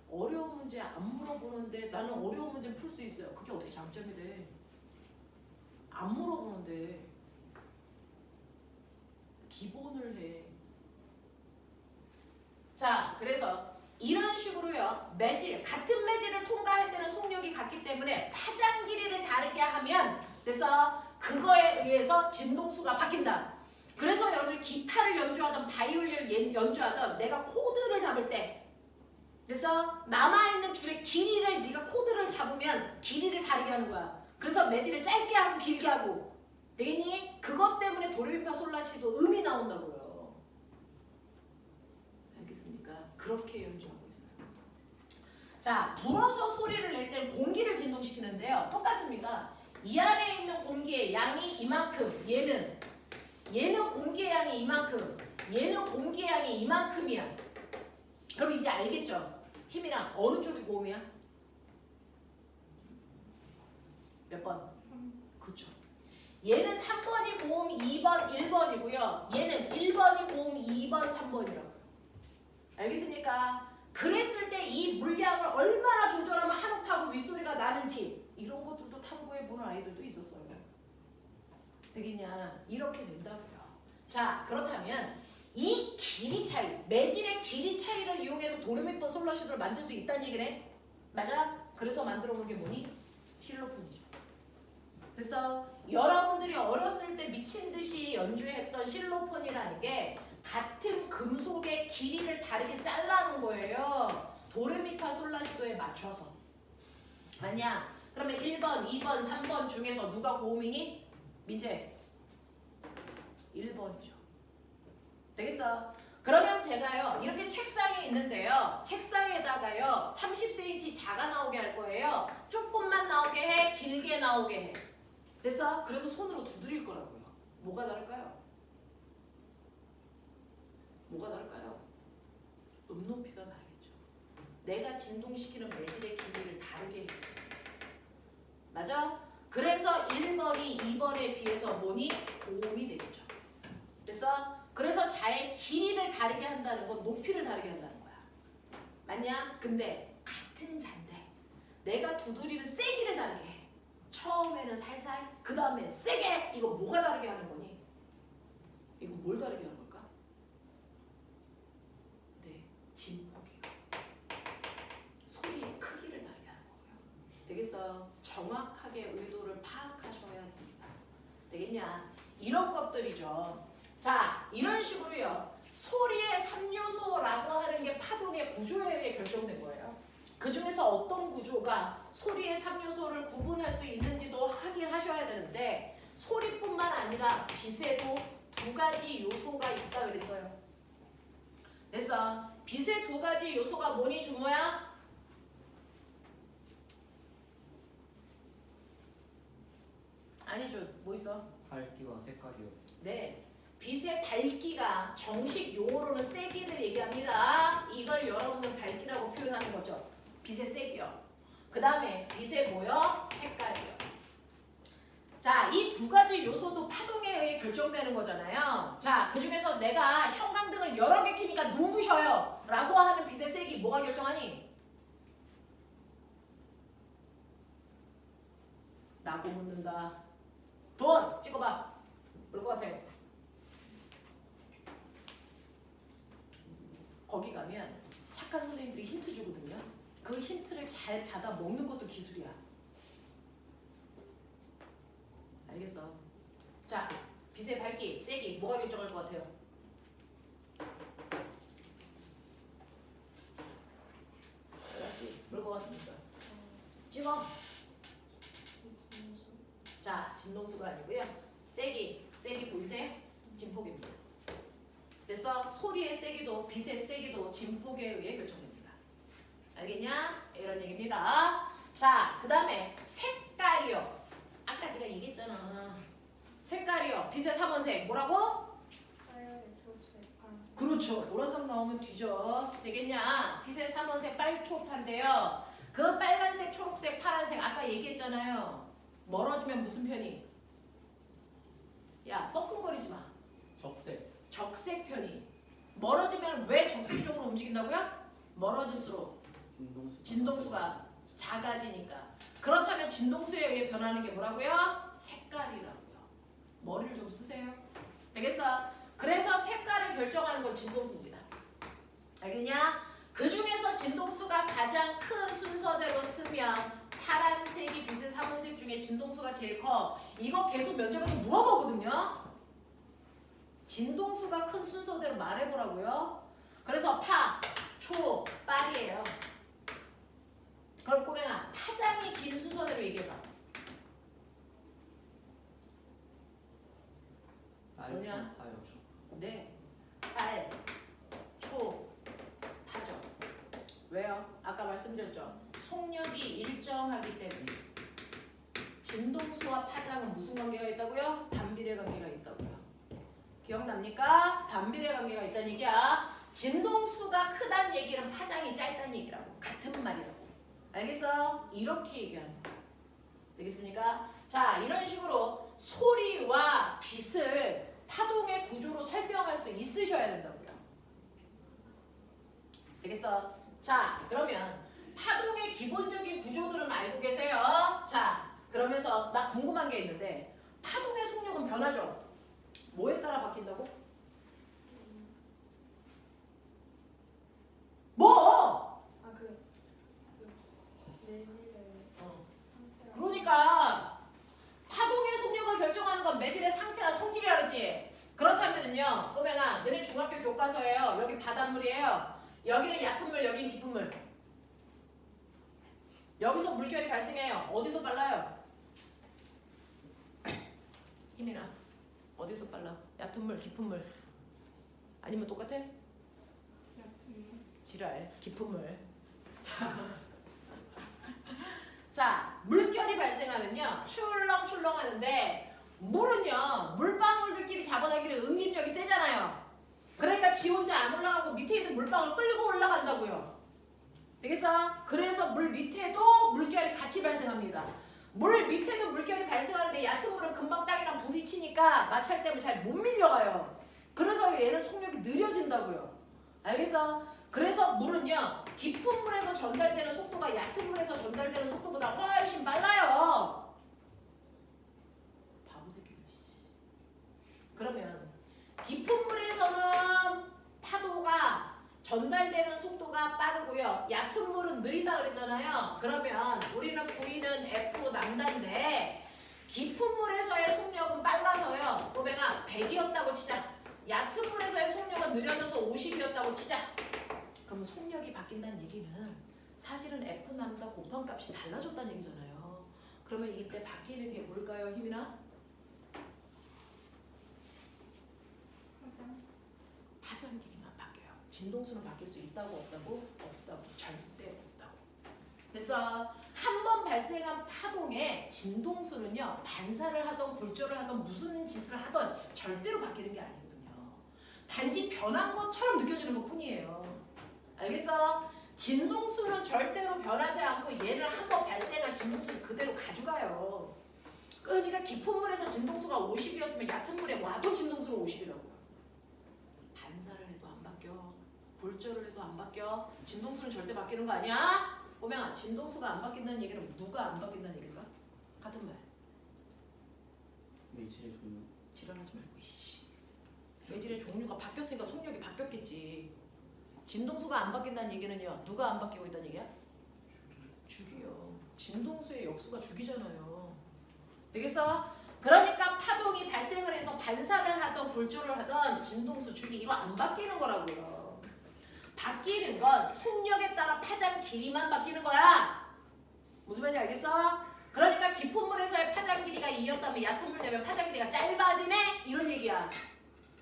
어려운 문제 안 물어보는데 나는 어려운 문제 풀 수 있어요. 그게 어떻게 장점이 돼? 안 물어보는데 기본을 해. 자, 그래서 이런 식으로요. 매질, 같은 매질을 통과할 때는 속력이 같기 때문에 파장 길이를 다르게 하면 그래서 그거에 의해서 진동수가 바뀐다. 그래서 여러분들 기타를 연주하던 바이올린을 연주하던 내가 코드를 잡을 때 그래서 남아있는 줄의 길이를 네가 코드를 잡으면 길이를 다르게 하는 거야. 그래서 매질을 짧게 하고 길게 하고 되겠니? 그것 때문에 도레미파솔라시도 음이 나온다고요. 알겠습니까? 그렇게 연주하고 있어요. 자, 불어서 소리를 낼 때는 공기를 진동시키는데요. 똑같습니다. 이 안에 있는 공기의 양이 이만큼, 얘는 공기의 양이 이만큼, 얘는 공기의 양이 이만큼이야. 그럼 이제 알겠죠? 힘이랑 어느 쪽이 고음이야? 몇 번? 그쵸. 얘는 3번이 고음 2번 1번이고요. 얘는 1번이 고음 2번 3번이라고. 알겠습니까? 그랬을 때 이 물량을 얼마나 조절하면 한 옥타브 윗소리가 나는지 이런 것들도 탐구해보는 아이들도 있었어요. 되겠냐? 이렇게 된다고요. 자, 그렇다면 이 길이 차이, 매질의 길이 차이를 이용해서 도레미파 솔라시도를 만들 수 있다는 얘기네? 맞아? 그래서 만들어 놓은 게 뭐니? 실로폰이죠. 그래서 여러분들이 어렸을 때 미친 듯이 연주했던 실로폰이라는 게 같은 금속의 길이를 다르게 잘라놓은 거예요. 도레미파 솔라시도에 맞춰서. 맞냐? 그러면 1번, 2번, 3번 중에서 누가 고음이니? 민재. 1번이죠. 되겠어? 그러면 제가요 이렇게 책상에 있는데요. 책상에다가요 30cm 작아 나오게 할 거예요. 조금만 나오게 해, 길게 나오게 해. 됐어? 그래서 손으로 두드릴 거라고요. 뭐가 다를까요? 뭐가 다를까요? 높이가 다르겠죠. 내가 진동시키는 매질의 길이를 다르게 해요. 맞아? 그래서 1번이 2번에 비해서 뭐니? 고음이 되겠죠. 됐어? 그래서 자의 길이를 다르게 한다는 건 높이를 다르게 한다는 거야. 맞냐? 근데 같은 잔데 내가 두드리는 세기를 다르게 해. 처음에는 살살, 그 다음에 세게. 이거 뭐가 다르게 하는 거니? 이거 뭘 다르게 하는 걸까? 네, 진폭이요. 소리의 크기를 다르게 하는 거고요. 되겠어? 정확하게 의도를 파악하셔야 됩니다. 되겠냐? 이런 것들이죠. 자, 이런 식으로요. 소리의 3요소라고 하는 게 파동 파동의 구조에 의해 결정된 거예요. 그 중에서 어떤 구조가 소리의 3요소를 구분할 수 있는지도 확인하셔야 되는데 소리뿐만 아니라 빛에도 2가지 요소가 있다 그랬어요. 됐어. 빛의 2가지 요소가 뭐니 주모야? 아니죠. 뭐 있어? 밝기와 색깔이요. 네. 빛의 밝기가 정식 용어로는 세기를 얘기합니다. 이걸 여러분들 밝기라고 표현하는 거죠. 빛의 세기요. 그 다음에 빛의 뭐요? 색깔이요. 자, 이 2가지 요소도 파동에 의해 결정되는 거잖아요. 자, 그 중에서 내가 형광등을 여러 개 켜니까 눈부셔요 라고 하는 빛의 세기 뭐가 결정하니? 라고 묻는다. 돈 찍어봐. 올 것 같아요. 거기 가면 착한 선생님들이 힌트 주거든요. 그 힌트를 잘 받아 먹는 것도 기술이야. 알겠어? 자, 빛의 밝기, 세기 뭐가 결정할 것 같아요? 다시 올 것 같습니까? 찍어. 자, 진동수가 아니고요. 세기 보이세요? 진폭입니다. 그래서 소리의 세기도 빛의 세기도 진폭에 의해 결정됩니다. 알겠냐? 이런 얘기입니다. 자, 그 다음에 색깔이요. 아까 네가 얘기했잖아. 색깔이요. 빛의 3원색 뭐라고? 빨간색, 초록색, 파란색. 그렇죠. 노란색 나오면 뒤져. 되겠냐? 빛의 3원색 빨초파인데요. 그 빨간색, 초록색, 파란색 아까 얘기했잖아요. 멀어지면 무슨 편이? 야, 뻐끔거리지 마. 적색. 적색 편이. 멀어지면 왜 적색 쪽으로 움직인다고요? 멀어질수록 진동수가 작아지니까. 그렇다면 진동수에 의해 변하는 게 뭐라고요? 색깔이라고요. 머리를 좀 쓰세요. 되겠어? 그래서 색깔을 결정하는 건 진동수입니다. 알겠냐? 그 중에서 진동수가 가장 큰 순서대로 쓰면 파란색이 빛의 3원색 중에 진동수가 제일 커. 이거 계속 면접에서 물어보거든요. 진동수가 큰 순서대로 말해보라고요. 그래서 파, 초, 빨이에요. 그럼 꼬맹아, 파장이 긴 순서대로 얘기해봐. 뭐냐? 파요. 네, 빨, 초, 파죠. 왜요? 아까 말씀드렸죠. 속력이 일정하기 때문에. 진동수와 파장은 무슨 관계가 있다고요? 반비례 관계가 있다고요. 기억납니까? 반비례 관계가 있다는 얘기야. 진동수가 크다는 얘기는 파장이 짧다는 얘기라고. 같은 말이라고. 알겠어? 이렇게 얘기하는 거야. 되겠습니까? 자, 이런 식으로 소리와 빛을 파동의 구조로 설명할 수 있으셔야 된다고요. 되겠어? 자, 그러면 파동의 기본적인 구조들은 알고 계세요? 자, 그러면서 나 궁금한 게 있는데 파동의 속력은 변하죠? 뭐에 따라 바뀐다고? 뭐? 내질의 상태가. 그러니까 파동의 속력을 결정하는 건 매질의 상태나 성질이라 그랬지? 그렇다면은요, 꼬맹아, 너네 중학교 교과서예요. 여기 바닷물이에요. 여기는 얕은 물, 여기는 깊은 물. 여기서 물결이 발생해요. 어디서 빨라요? 힘이나 어디서 빨라? 얕은 물, 깊은 물. 아니면 똑같아? 지랄, 깊은 물. 자, 물결이 발생하면요, 출렁출렁 하는데 물은요, 물방울들끼리 잡아당기는 응집력이 세잖아요. 그러니까 지 혼자 안 올라가고 밑에 있는 물방울 끌고 올라간다고요. 되겠어? 그래서 물 밑에도 물결이 같이 발생합니다. 물 밑에도 물결이 발생하는데 얕은 물은 금방 땅이랑 부딪히니까 마찰 때문에 잘 못 밀려가요. 그래서 얘는 속력이 느려진다고요. 알겠어? 그래서 물은요, 깊은 물에서 전달되는 속도가 얕은 물에서 전달되는 속도보다 훨씬 빨라요. 바보 새끼들. 그러면 깊은 물에서는 파도가 전달되는 속도가 빠르고요. 얕은 물은 느리다 그랬잖아요. 그러면 우리는 V는 F 남다인데 깊은 물에서의 속력은 빨라서요. 꼬맹아 100이었다고 치자. 얕은 물에서의 속력은 느려져서 50이었다고 치자. 그럼 속력이 바뀐다는 얘기는 사실은 F남다 곱한값이 달라졌다는 얘기잖아요. 그러면 이때 바뀌는 게 뭘까요, 희민아? 화장. 파장 길이만 바뀌어요. 진동수는 바뀔 수 있다고 없다고? 없다고. 절대 없다고. 됐어. 한 번 발생한 파동에 진동수는요. 반사를 하던 굴절을 하던 무슨 짓을 하던 절대로 바뀌는 게 아니거든요. 단지 변한 것처럼 느껴지는 것뿐이에요. 알겠어? 진동수는 절대로 변하지 않고 얘를 한 번 발생한 진동수를 그대로 가져가요. 그러니까 깊은 물에서 진동수가 50이었으면 얕은 물에 와도 진동수는 50이라고요. 반사를 해도 안 바뀌어. 굴절을 해도 안 바뀌어. 진동수는 절대 바뀌는 거 아니야? 보명아, 진동수가 안 바뀐다는 얘기는 누가 안 바뀐다는 얘기일까? 같은 말. 매질의 종류. 지랄하지 말고 이씨. 매질의 종류가 바뀌었으니까 속력이 바뀌었겠지. 진동수가 안 바뀐다는 얘기는요. 누가 안 바뀌고 있다는 얘기야? 주기요. 진동수의 역수가 주기잖아요. 되겠어? 그러니까 파동이 발생을 해서 반사를 하던 굴절을 하던 진동수 주기 이거 안 바뀌는 거라고요. 바뀌는 건 속력에 따라 파장 길이만 바뀌는 거야. 무슨 말인지 알겠어? 그러니까 깊은 물에서의 파장 길이가 2였다면 얕은 물 되면 파장 길이가 짧아지네? 이런 얘기야.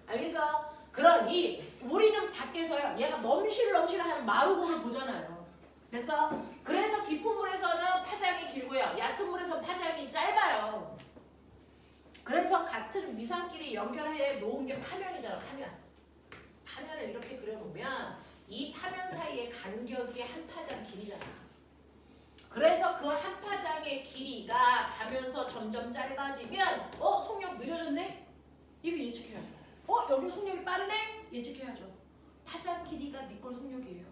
알겠어? 그러니 우리는 밖에서요. 얘가 넘실넘실하는 마루공을 보잖아요. 됐어? 그래서 깊은 물에서는 파장이 길고요. 얕은 물에서 파장이 짧아요. 그래서 같은 위상끼리 연결해 놓은 게 파면이잖아. 파면. 파면을 이렇게 그려놓으면 이 파면 사이의 간격이 한 파장 길이잖아. 그래서 그 한 파장의 길이가 가면서 점점 짧아지면 속력 느려졌네? 이거 예측해야죠. 여기 속력이 빠르네? 예측해야죠. 파장 길이가 니꼴 속력이에요.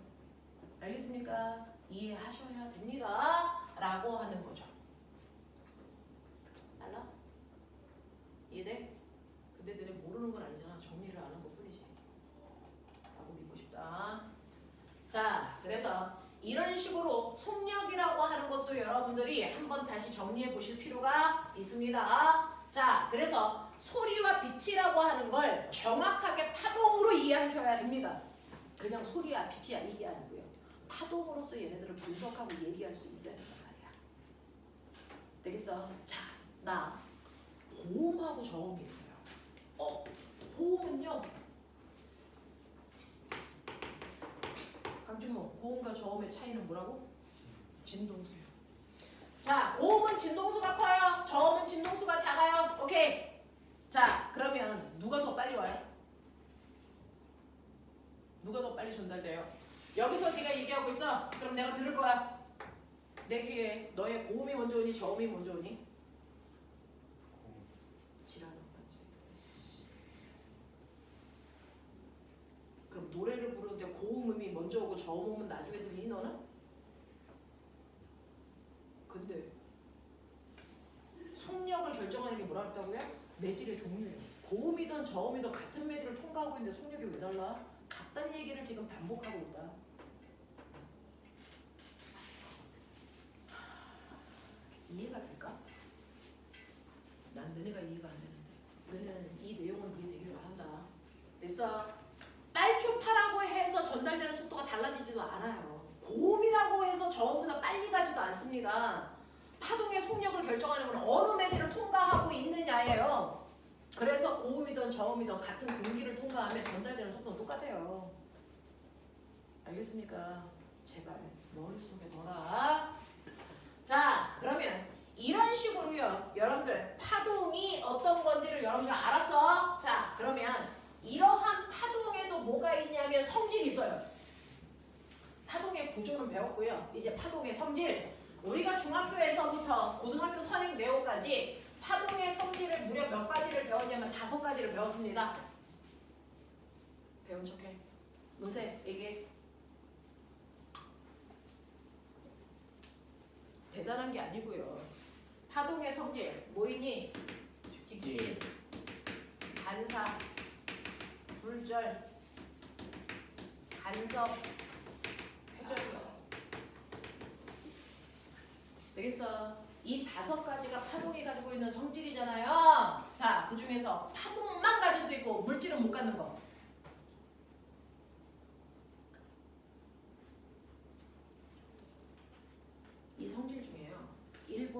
알겠습니까? 이해하셔야 됩니다. 라고 하는 거죠. 알라? 이해돼? 근데 너네 모르는 건 아니잖아. 정리를 아는 것뿐이지. 라고 믿고 싶다. 자, 그래서 이런 식으로 속력이라고 하는 것도 여러분들이 한번 다시 정리해 보실 필요가 있습니다. 자, 그래서 소리와 빛이라고 하는 걸 정확하게 파동으로 이해하셔야 됩니다. 그냥 소리야 빛이야 이게 아니고요. 파동으로서 얘네들을 분석하고 얘기할 수 있어야 된단 말이야. 되겠어? 자, 나 고음하고 저음이 있어요. 고음은요. 강준모, 고음과 저음의 차이는 뭐라고? 진동수요. 자, 고음은 진동수가 커요. 저음은 진동수가 작아요. 오케이. 자, 그러면 누가 더 빨리 와요? 누가 더 빨리 전달돼요? 여기서 네가 얘기하고 있어. 그럼 내가 들을 거야. 내 귀에 너의 고음이 먼저 오니 저음이 먼저 오니? 지랄한 거지. 그럼 노래를 부르는데 고음음이 먼저 오고 저음음은 나중에 들리니 너는? 근데 속력을 결정하는 게 뭐라 했다고요? 매질의 종류예요. 고음이든 저음이든 같은 매질을 통과하고 있는데 속력이 왜 달라? 같다는 얘기를 지금 반복하고 있다. 이해가 될까? 난 너네가 이해가 안 되는데 너네는 이 내용은 이해되기로 한다. 됐어? 빨초파라고 해서 전달되는 속도가 달라지지도 않아요. 고음이라고 해서 저음보다 빨리 가지도 않습니다. 파동의 속력을 결정하는 건 어느 매질을 통과하고 있느냐예요. 그래서 고음이든 저음이든 같은 공기를 통과하면 전달되는 속도는 똑같아요. 알겠습니까? 제발 머릿속에 넣어라. 자, 그러면 이런 식으로요. 여러분들 파동이 어떤 건지를 여러분들 알았어? 자, 그러면 이러한 파동에도 뭐가 있냐면 성질이 있어요. 파동의 구조는 배웠고요. 이제 파동의 성질. 우리가 중학교에서부터 고등학교 선행 내용까지 파동의 성질을 무려 몇 가지를 배웠냐면 5가지를 배웠습니다. 배운 척해. 문세 얘기해. 대단한 게 아니고요. 파동의 성질 뭐이니? 직진, 반사, 굴절, 간섭, 회전력. 되겠어? 이 5가지가 파동이 가지고 있는 성질이잖아요. 자, 그 중에서 파동만 가질 수 있고 물질은 못 갖는 거.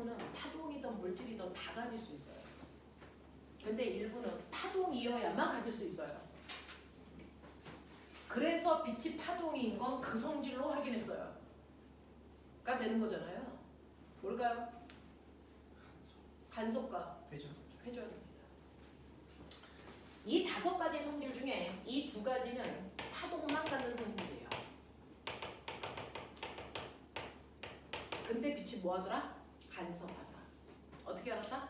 일부는 파동이든 물질이든 다 가질 수 있어요. 근데 일부는 파동이어야만 가질 수 있어요. 그래서 빛이 파동인 건 그 성질로 확인했어요. 가 되는 거잖아요. 뭘까요? 간섭과 회전. 회전입니다. 이 5가지 성질 중에 이 2가지는 파동만 갖는 성질이에요. 근데 빛이 뭐하더라? 간섭하다. 어떻게 알았다?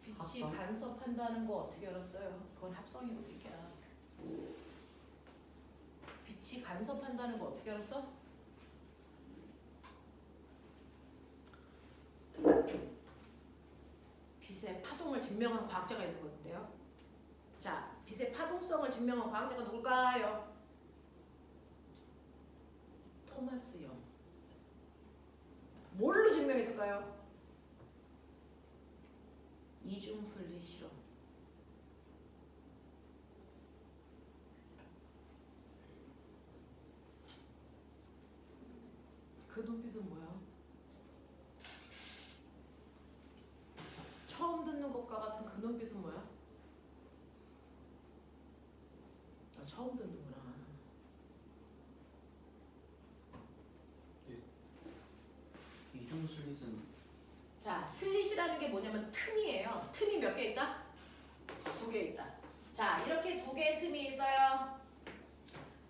빛이 합성? 간섭한다는 거 어떻게 알았어요? 그건 합성이고 새끼야. 빛이 간섭한다는 거 어떻게 알았어? 빛의 파동을 증명한 과학자가 있는 건데요. 자, 빛의 파동성을 증명한 과학자가 누굴까요? 토마스 영. 뭘로 증명했을까요? 이중슬리 실험. 그 눈빛은 뭐야? 처음 듣는 것과 같은 그 눈빛은 뭐야? 아, 처음 듣는구나. 이중 슬릿은 자, 슬릿이라는 게 뭐냐면 틈이에요. 틈이 몇 개 있다? 2개 있다. 자, 이렇게 2개의 틈이 있어요.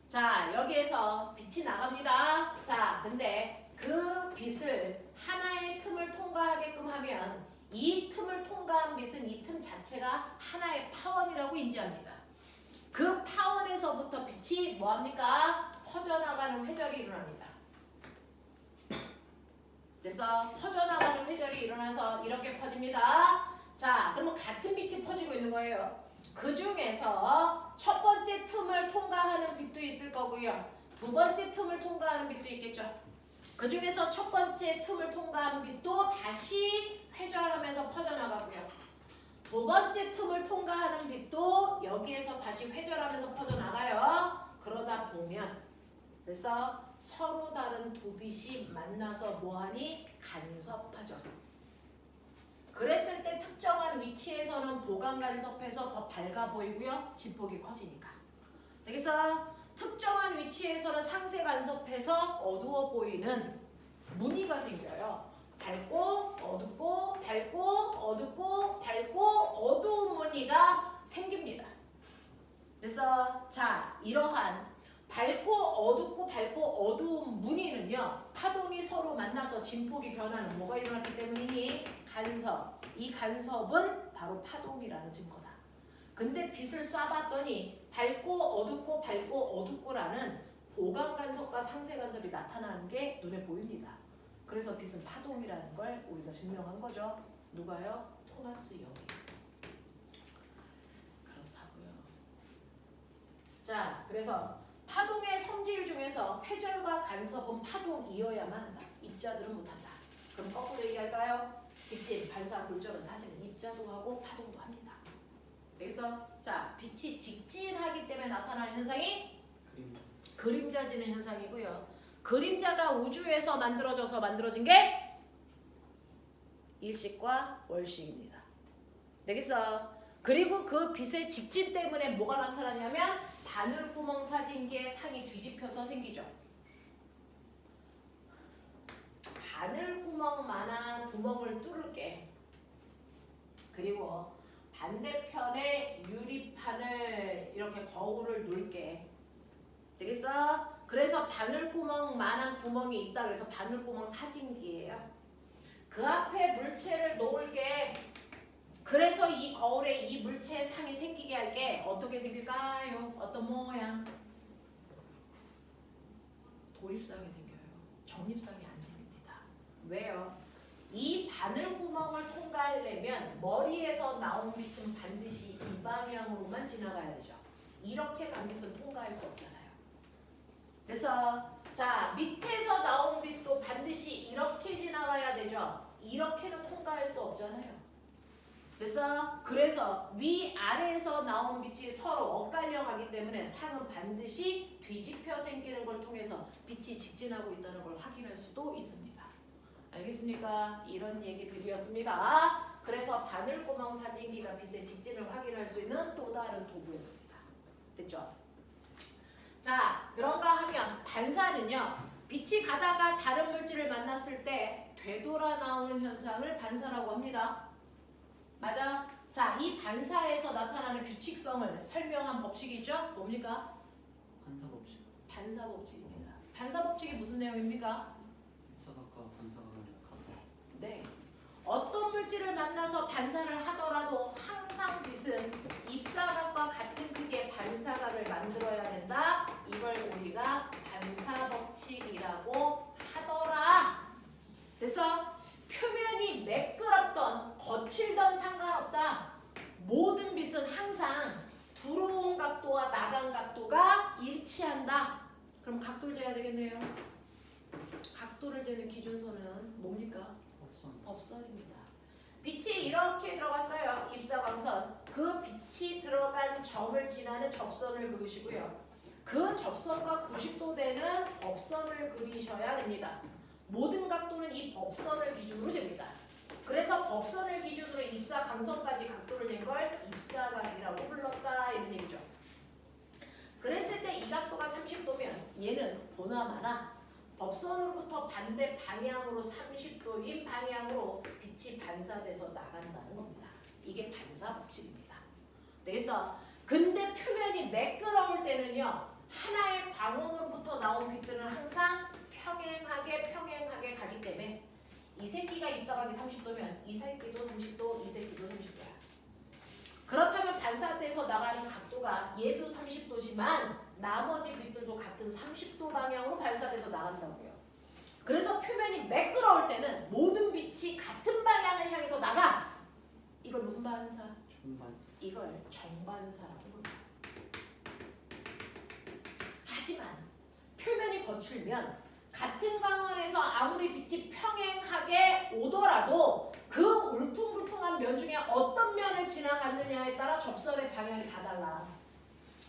자, 여기에서 빛이 나갑니다. 자, 근데 그 빛을 하나의 틈을 통과하게끔 하면 이 틈을 통과한 빛은 이 틈 자체가 하나의 파원이라고 인지합니다. 그 파원에서부터 빛이 뭐합니까? 퍼져나가는 회절이 일어납니다. 그래서 퍼져나가는 회절이 일어나서 이렇게 퍼집니다. 자, 그러면 같은 빛이 퍼지고 있는 거예요. 그 중에서 첫 번째 틈을 통과하는 빛도 있을 거고요. 두 번째 틈을 통과하는 빛도 있겠죠. 그 중에서 첫 번째 틈을 통과한 빛도 다시 회절하면서 퍼져나가고요. 두 번째 틈을 통과하는 빛도 여기에서 다시 회절하면서 퍼져나가요. 그러다 보면 그래서 서로 다른 두 빛이 만나서 뭐하니? 간섭하죠. 그랬을 때 특정한 위치에서는 보강 간섭해서 더 밝아 보이고요. 진폭이 커지니까. 그래서 특정한 위치에서는 상세 간섭해서 어두워 보이는 무늬가 생겨요. 밝고 어둡고 밝고 어둡고 밝고 어두운 무늬가 생깁니다. 그래서 자, 이러한 밝고 어둡고 밝고 어두운 무늬는요, 파동이 서로 만나서 진폭이 변하는 뭐가 일어났기 때문이니? 간섭. 이 간섭은 바로 파동이라는 증거다. 근데 빛을 쏴봤더니 밝고 어둡고 밝고 어둡고라는 보강 간섭과 상세 간섭이 나타나는 게 눈에 보입니다. 그래서 빛은 파동이라는 걸 우리가 증명한 거죠. 누가요? 토마스 영이. 그렇다고요. 자, 그래서 파동의 성질 중에서 회절과 간섭은 파동이어야만 한다. 입자들은 못한다. 그럼 거꾸로 얘기할까요? 직진, 반사, 골절은 사실은 입자도 하고 파동도 합니다. 그래서 자, 빛이 직진하기 때문에 나타나는 현상이 그림자지는 현상이고요. 그림자가 우주에서 만들어져서 만들어진 게 일식과 월식입니다. 되겠어? 그리고 그 빛의 직진 때문에 뭐가 나타나냐면 바늘구멍 사진기의 상이 뒤집혀서 생기죠. 바늘구멍만한 구멍을 뚫을게. 그리고 반대편에 유리판을 이렇게 거울을 놓을게. 되겠어? 그래서 바늘구멍만한 구멍이 있다. 그래서 바늘구멍 사진기예요. 그 앞에 물체를 놓을게. 그래서 이 거울에 이 물체의 상이 생기게 할게. 어떻게 생길까요? 어떤 모양? 도립상이 생겨요. 정립상이 안 생깁니다. 왜요? 이 바늘구멍을 통과하려면 머리에서 나온 빛은 반드시 이 방향으로만 지나가야 되죠. 이렇게 간 빛은 통과할 수 없잖아요. 그래서 자, 밑에서 나온 빛도 반드시 이렇게 지나가야 되죠. 이렇게는 통과할 수 없잖아요. 그래서 위아래에서 나온 빛이 서로 엇갈려 가기 때문에 상은 반드시 뒤집혀 생기는 걸 통해서 빛이 직진하고 있다는 걸 확인할 수도 있습니다. 알겠습니까? 이런 얘기들이었습니다. 그래서 바늘구멍 사진기가 빛의 직진을 확인할 수 있는 또 다른 도구였습니다. 됐죠? 자, 그런가 하면 반사는요. 빛이 가다가 다른 물질을 만났을 때 되돌아 나오는 현상을 반사라고 합니다. 맞아? 자, 이 반사에서 나타나는 규칙성을 설명한 법칙이 있죠? 뭡니까? 반사 법칙. 반사 법칙입니다. 반사 법칙이 무슨 내용입니까? 입사각과 반사각을 같다. 네. 어떤 물질을 만나서 반사를 하더라도 항상 빛은 입사각과 같은 크기의 반사각을 만들어야 된다. 이걸 우리가 반사 법칙이라고 하더라. 그래서 표면이 매끄럽던 거칠던 상관없다. 모든 빛은 항상 들어온 각도와 나간 각도가 일치한다. 그럼 각도를 재야 되겠네요. 각도를 재는 기준선은 뭡니까? 법선입니다. 빛이 이렇게 들어갔어요. 입사광선. 그 빛이 들어간 점을 지나는 접선을 그으시고요. 그 접선과 90도 되는 법선을 그리셔야 됩니다. 모든 각도는 이 법선을 기준으로 잽니다. 그래서 법선을 기준으로 입사광선까지 각도를 잰 걸 입사각이라고 불렀다 이런 얘기죠. 그랬을 때 이 각도가 30도면 얘는 보나마나 법선으로부터 반대 방향으로 30도인 방향으로 빛이 반사돼서 나간다는 겁니다. 이게 반사 법칙입니다. 그래서 근데 표면이 매끄러울 때는요. 하나의 광원으로부터 나온 빛들은 항상 평행하게 가기 때문에 이 새끼가 입사각이 30도면 이 새끼도 30도, 이 새끼도 30도야. 그렇다면 반사돼서 나가는 각도가 얘도 30도지만 나머지 빛들도 같은 30도 방향으로 반사돼서 나간다고요. 그래서 표면이 매끄러울 때는 모든 빛이 같은 방향을 향해서 나가. 이걸 무슨 반사? 정반사. 이걸 정반사라고 합니다. 하지만 표면이 거칠면 같은 광원에서 아무리 빛이 평행하게 오더라도 그 울퉁불퉁한 면 중에 어떤 면을 지나갔느냐에 따라 접선의 방향이 다 달라.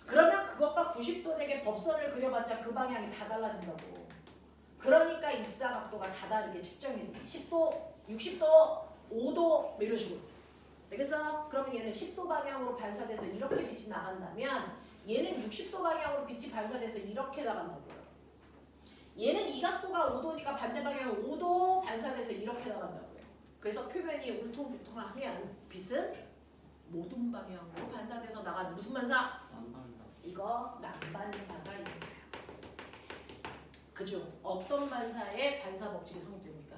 그러면 그것과 90도 되게 법선을 그려봤자 그 방향이 다 달라진다고. 그러니까 입사각도가 다 다르게 측정이 돼. 10도, 60도, 5도 뭐 이런 식으로. 알겠어? 그러면 얘는 10도 방향으로 반사돼서 이렇게 빛이 나간다면 얘는 60도 방향으로 빛이 반사돼서 이렇게 나간다고요. 얘는 이 각도가 5도니까 반대 방향으로 5도 반사돼서 이렇게 나간다고요. 그래서 표면이 울퉁불퉁하면 빛은 모든 방향으로 반사돼서 나가는 무슨 반사? 난반사. 이거 난반사가 있는 거예요. 그중 어떤 반사에 반사 법칙이 성립됩니까?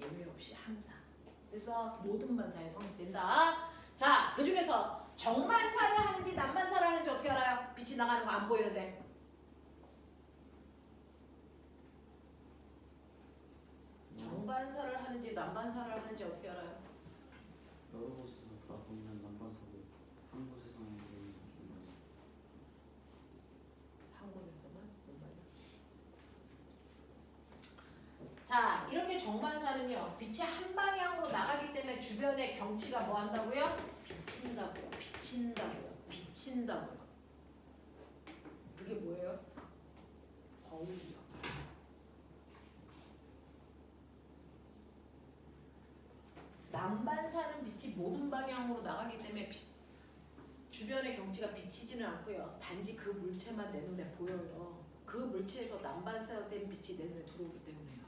예외 없이 항상. 그래서 모든 반사에 성립된다. 자, 그 중에서 정반사를 하는지 난반사를 하는지 어떻게 알아요? 빛이 나가는 거 안 보이는데. 정반사를 하는지 난반사를 하는지 어떻게 알아요? 여러 곳에서 다 보이는 난반사고 한 곳에서만 보이는 정반사. 한 곳에서만 뭔 말이야? 자, 이렇게 정반사는요. 빛이 한 방향으로 나가기 때문에 주변의 경치가 뭐 한다고요? 비친다고요. 그게 뭐예요? 거울이요. 난반사는 빛이 모든 방향으로 나가기 때문에 주변의 경치가 비치지는 않고요. 단지 그 물체만 내 눈에 보여요. 그 물체에서 난반사된 빛이 내 눈에 들어오기 때문에요.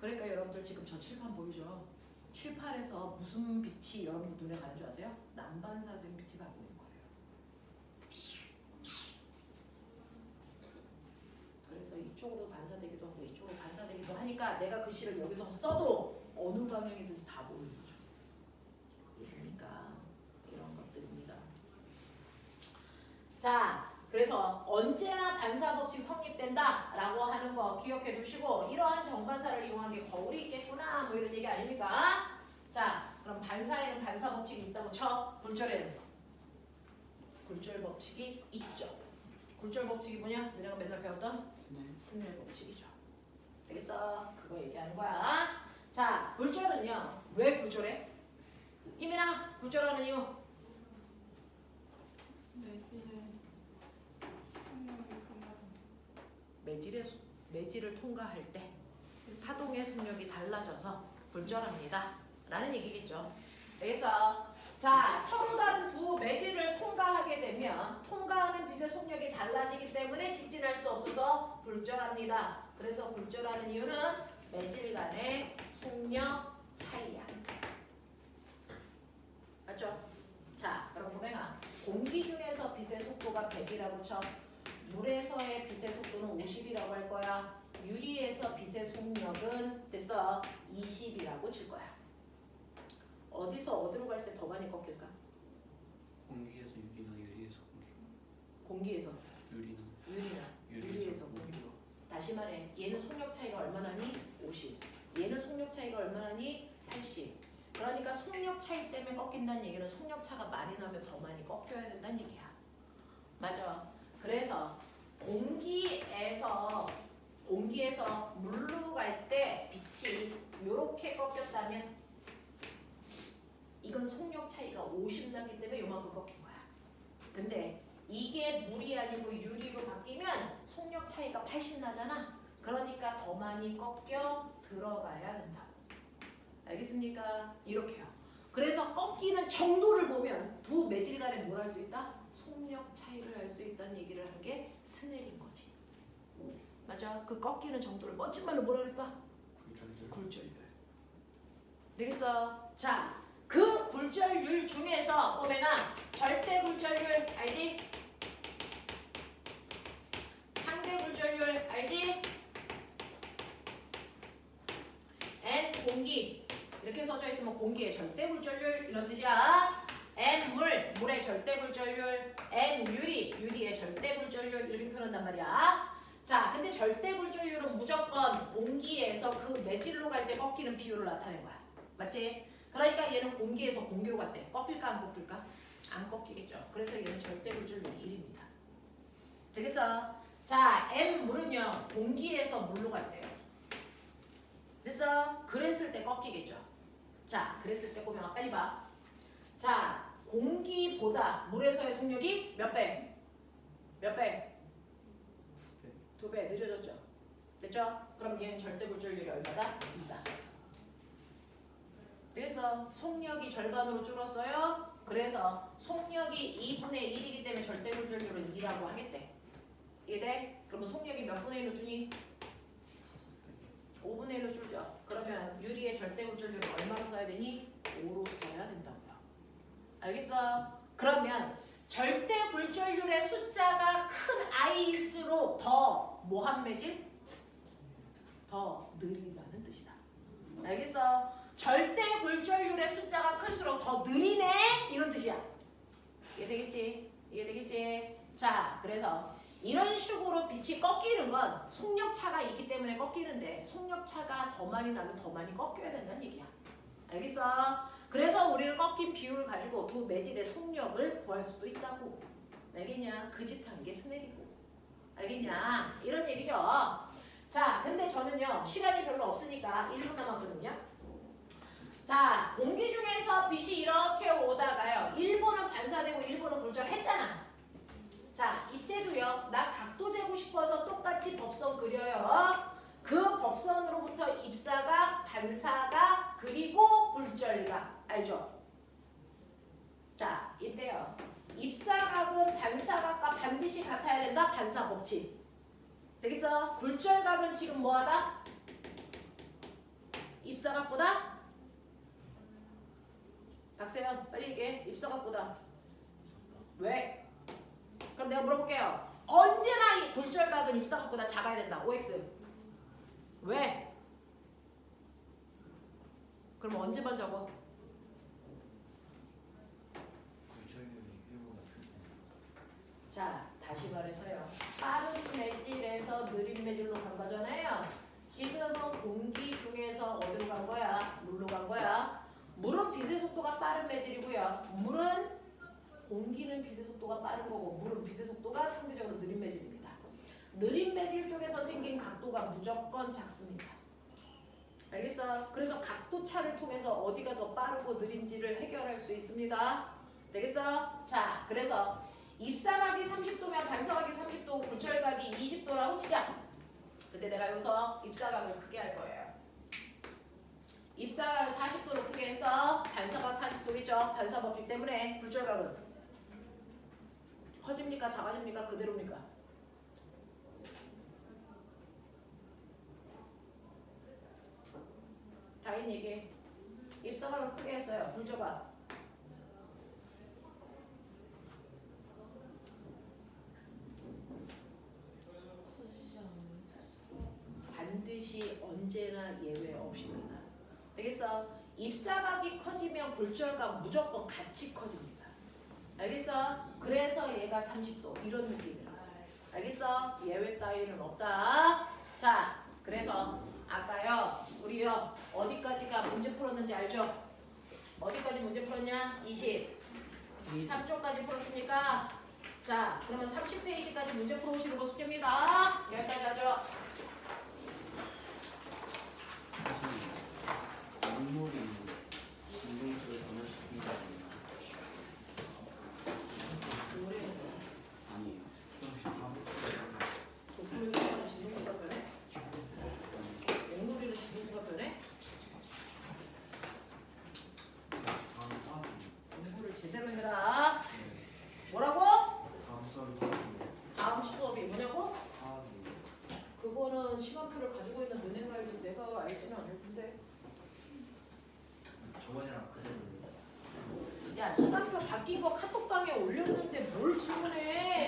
그러니까 여러분들 지금 저 칠판 보이죠? 칠판에서 무슨 빛이 여러분 눈에 가는 줄 아세요? 난반사된 빛이 가고 있는 거예요. 그래서 이쪽으로 반사되기도 하고 이쪽으로 반사되기도 하니까 내가 글씨를 여기서 써도 어느 방향이든지 다 보이는 거죠. 그러니까 이런 것들입니다. 자, 그래서 언제나 반사법칙 성립된다라고 하는 거 기억해 두시고 이러한 정반사를 이용한 게 거울이 있겠구나 뭐 이런 얘기 아닙니까? 자, 그럼 반사에는 반사법칙이 있다고 쳐. 굴절에는 굴절법칙이 있죠. 굴절법칙이 뭐냐? 너네가 맨날 배웠던 스넬법칙이죠. 알겠어? 그거 얘기하는 거야. 자, 굴절은요. 왜 굴절해? 희민아, 굴절하는 이유. 매질의 속력이 달라져. 매질을 통과할 때 타동의 속력이 달라져서 굴절합니다. 라는 얘기겠죠. 그래서 자, 서로 다른 두 매질을 통과하게 되면 통과하는 빛의 속력이 달라지기 때문에 직진할 수 없어서 굴절합니다. 그래서 굴절하는 이유는 매질 간의 속력 차이야. 맞죠? 자, 그럼 보면아, 공기 중에서 빛의 속도가 100이라고 쳐. 물에서의 빛의 속도는 50이라고 할 거야. 유리에서 빛의 속력은 됐어 20이라고 칠 거야. 어디서 어디로 갈 때 더 많이 꺾일까? 공기에서 유리나 유리에서 공기. 공기에서 유리나 유리에서 공기로. 다시 말해, 얘는 속력 차이가 얼마나니? 50. 얘는 속력 차이가 얼마나니? 80. 그러니까 속력 차이 때문에 꺾인다는 얘기는 속력 차가 많이 나면 더 많이 꺾여야 된다는 얘기야. 맞아. 그래서 공기에서 물로 갈 때 빛이 이렇게 꺾였다면 이건 속력 차이가 50 나기 때문에 요만큼 꺾인 거야. 근데 이게 물이 아니고 유리로 바뀌면 속력 차이가 80 나잖아. 그러니까 더 많이 꺾여 들어가야 된다고. 알겠습니까? 이렇게요. 그래서 꺾이는 정도를 보면 두 매질 간에 뭘 할 수 있다? 속력 차이를 알 수 있다는 얘기를 한 게 스넬인 거지. 맞아. 그 꺾이는 정도를 멋진 말로 뭐라 그랬다? 굴절율. 되겠어? 자, 그 굴절율 중에서 보면은 절대 굴절율 알지? 상대 굴절율 알지? N 공기 이렇게 써져 있으면 공기의 절대 굴절율 이런 뜻이야. N 물의 절대 굴절율, N 유리의 절대 굴절율 이렇게 표현한단 말이야. 자, 근데 절대 굴절율은 무조건 공기에서 그 매질로 갈 때 꺾이는 비율을 나타낸 거야. 맞지? 그러니까 얘는 공기에서 공기로 갔대. 꺾일까 안 꺾일까? 안 꺾이겠죠. 그래서 얘는 절대 굴절율이 1입니다. 되겠어? 자, M 물은요 공기에서 물로 갈대요. 됐어? 그랬을 때 꺾이겠죠. 자, 그랬을 때 꼬명아 빨리 봐. 자, 공기보다 물에서의 속력이 몇 배? 몇 배? 2배 느려졌죠. 됐죠? 그럼 얘는 절대 굴절율이 얼마다? 있다. 그래서 속력이 절반으로 줄었어요. 그래서 속력이 2분의 1이기 때문에 절대 굴절율은 2라고 하겠대. 이해돼? 그러면 속력이 몇 분의 1로 주니? 5분의 1로 줄죠. 그러면 유리의 절대 굴절율을 얼마로 써야 되니? 5로 써야 된다고요. 알겠어? 그러면 절대 굴절율의 숫자가 큰 I일수록 더 뭐한 매질? 더 느리다는 뜻이다. 알겠어? 절대 굴절율의 숫자가 클수록 더 느리네? 이런 뜻이야. 이해되겠지? 이해되겠지? 자, 그래서 이런 식으로 빛이 꺾이는 건 속력차가 있기 때문에 꺾이는데 속력차가 더 많이 나면 더 많이 꺾여야 된다는 얘기야. 알겠어? 그래서 우리는 꺾인 비율을 가지고 두 매질의 속력을 구할 수도 있다고. 알겠냐? 그 짓 한 게 스넬이고. 알겠냐? 이런 얘기죠. 자, 근데 저는요 시간이 별로 없으니까 1분 남았거든요. 자, 공기 중에서 빛이 이렇게 오다가요 1분은 반사되고 1분은 굴절했잖아. 자, 이때도요 나 각도 재고 싶어서 똑같이 법선 그려요. 그 법선으로부터 입사각, 반사각, 그리고 굴절각. 알죠? 자, 이때요 입사각은 반사각과 반드시 같아야 된다. 반사 법칙. 되겠어? 굴절각은 지금 뭐하다? 입사각보다? 박세현 빨리 얘기해. 입사각보다. 왜? 그럼 내가 물어볼게요. 언제나 이 굴절각은 입사각보다 작아야 된다. OX. 왜? 그럼 언제만 적어? 자, 다시 말해서요. 빠른 매질에서 느린 매질로 간 거잖아요. 지금은 공기 중에서 어디로 간 거야? 물로 간 거야. 물은 빛의 속도가 빠른 매질이고요. 공기는 빛의 속도가 빠른 거고 물은 빛의 속도가 상대적으로 느린 매질입니다. 느린 매질 쪽에서 생긴 각도가 무조건 작습니다. 알겠어? 그래서 각도차를 통해서 어디가 더 빠르고 느린지를 해결할 수 있습니다. 되겠어? 자, 그래서 입사각이 30도면 반사각이 30도, 굴절각이 20도라고 치자. 근데 내가 여기서 입사각을 크게 할 거예요. 입사각을 40도로 크게 해서 반사각 40도겠죠? 반사 법칙 때문에 굴절각은 커집니까? 작아집니까? 그대로입니까? 다인 얘기해. 입사각을 크게 했어요. 굴절각. 반드시 언제나 예외 없입니다. 되겠어? 입사각이 커지면 굴절각 무조건 같이 커집니다. 알겠어? 그래서 얘가 30도 이런 느낌이야. 알겠어? 예외 따위는 없다. 자, 그래서 아까요 우리요 어디까지가 문제 풀었는지 알죠? 어디까지 문제 풀었냐? 23쪽까지 풀었습니까? 자, 그러면 30페이지까지 문제 풀어오시는 거 숙제입니다. 여기까지 하죠. 눈물이 신경 쓰여서는 쉽니다. 노래는 아니에요. 독불에서 지능수가 변해? 맹놀이로 지능수가 변해? 공부를 제대로 해라. 뭐라고? 다음 수업이 뭐냐고? 그거는 시간표를 가지고 있는 은행 알지 내가 알지는 않을 텐데. 저번이랑 그대로. 야, 시간표 바뀐 거 카톡방에 올렸는데 뭘 질문해?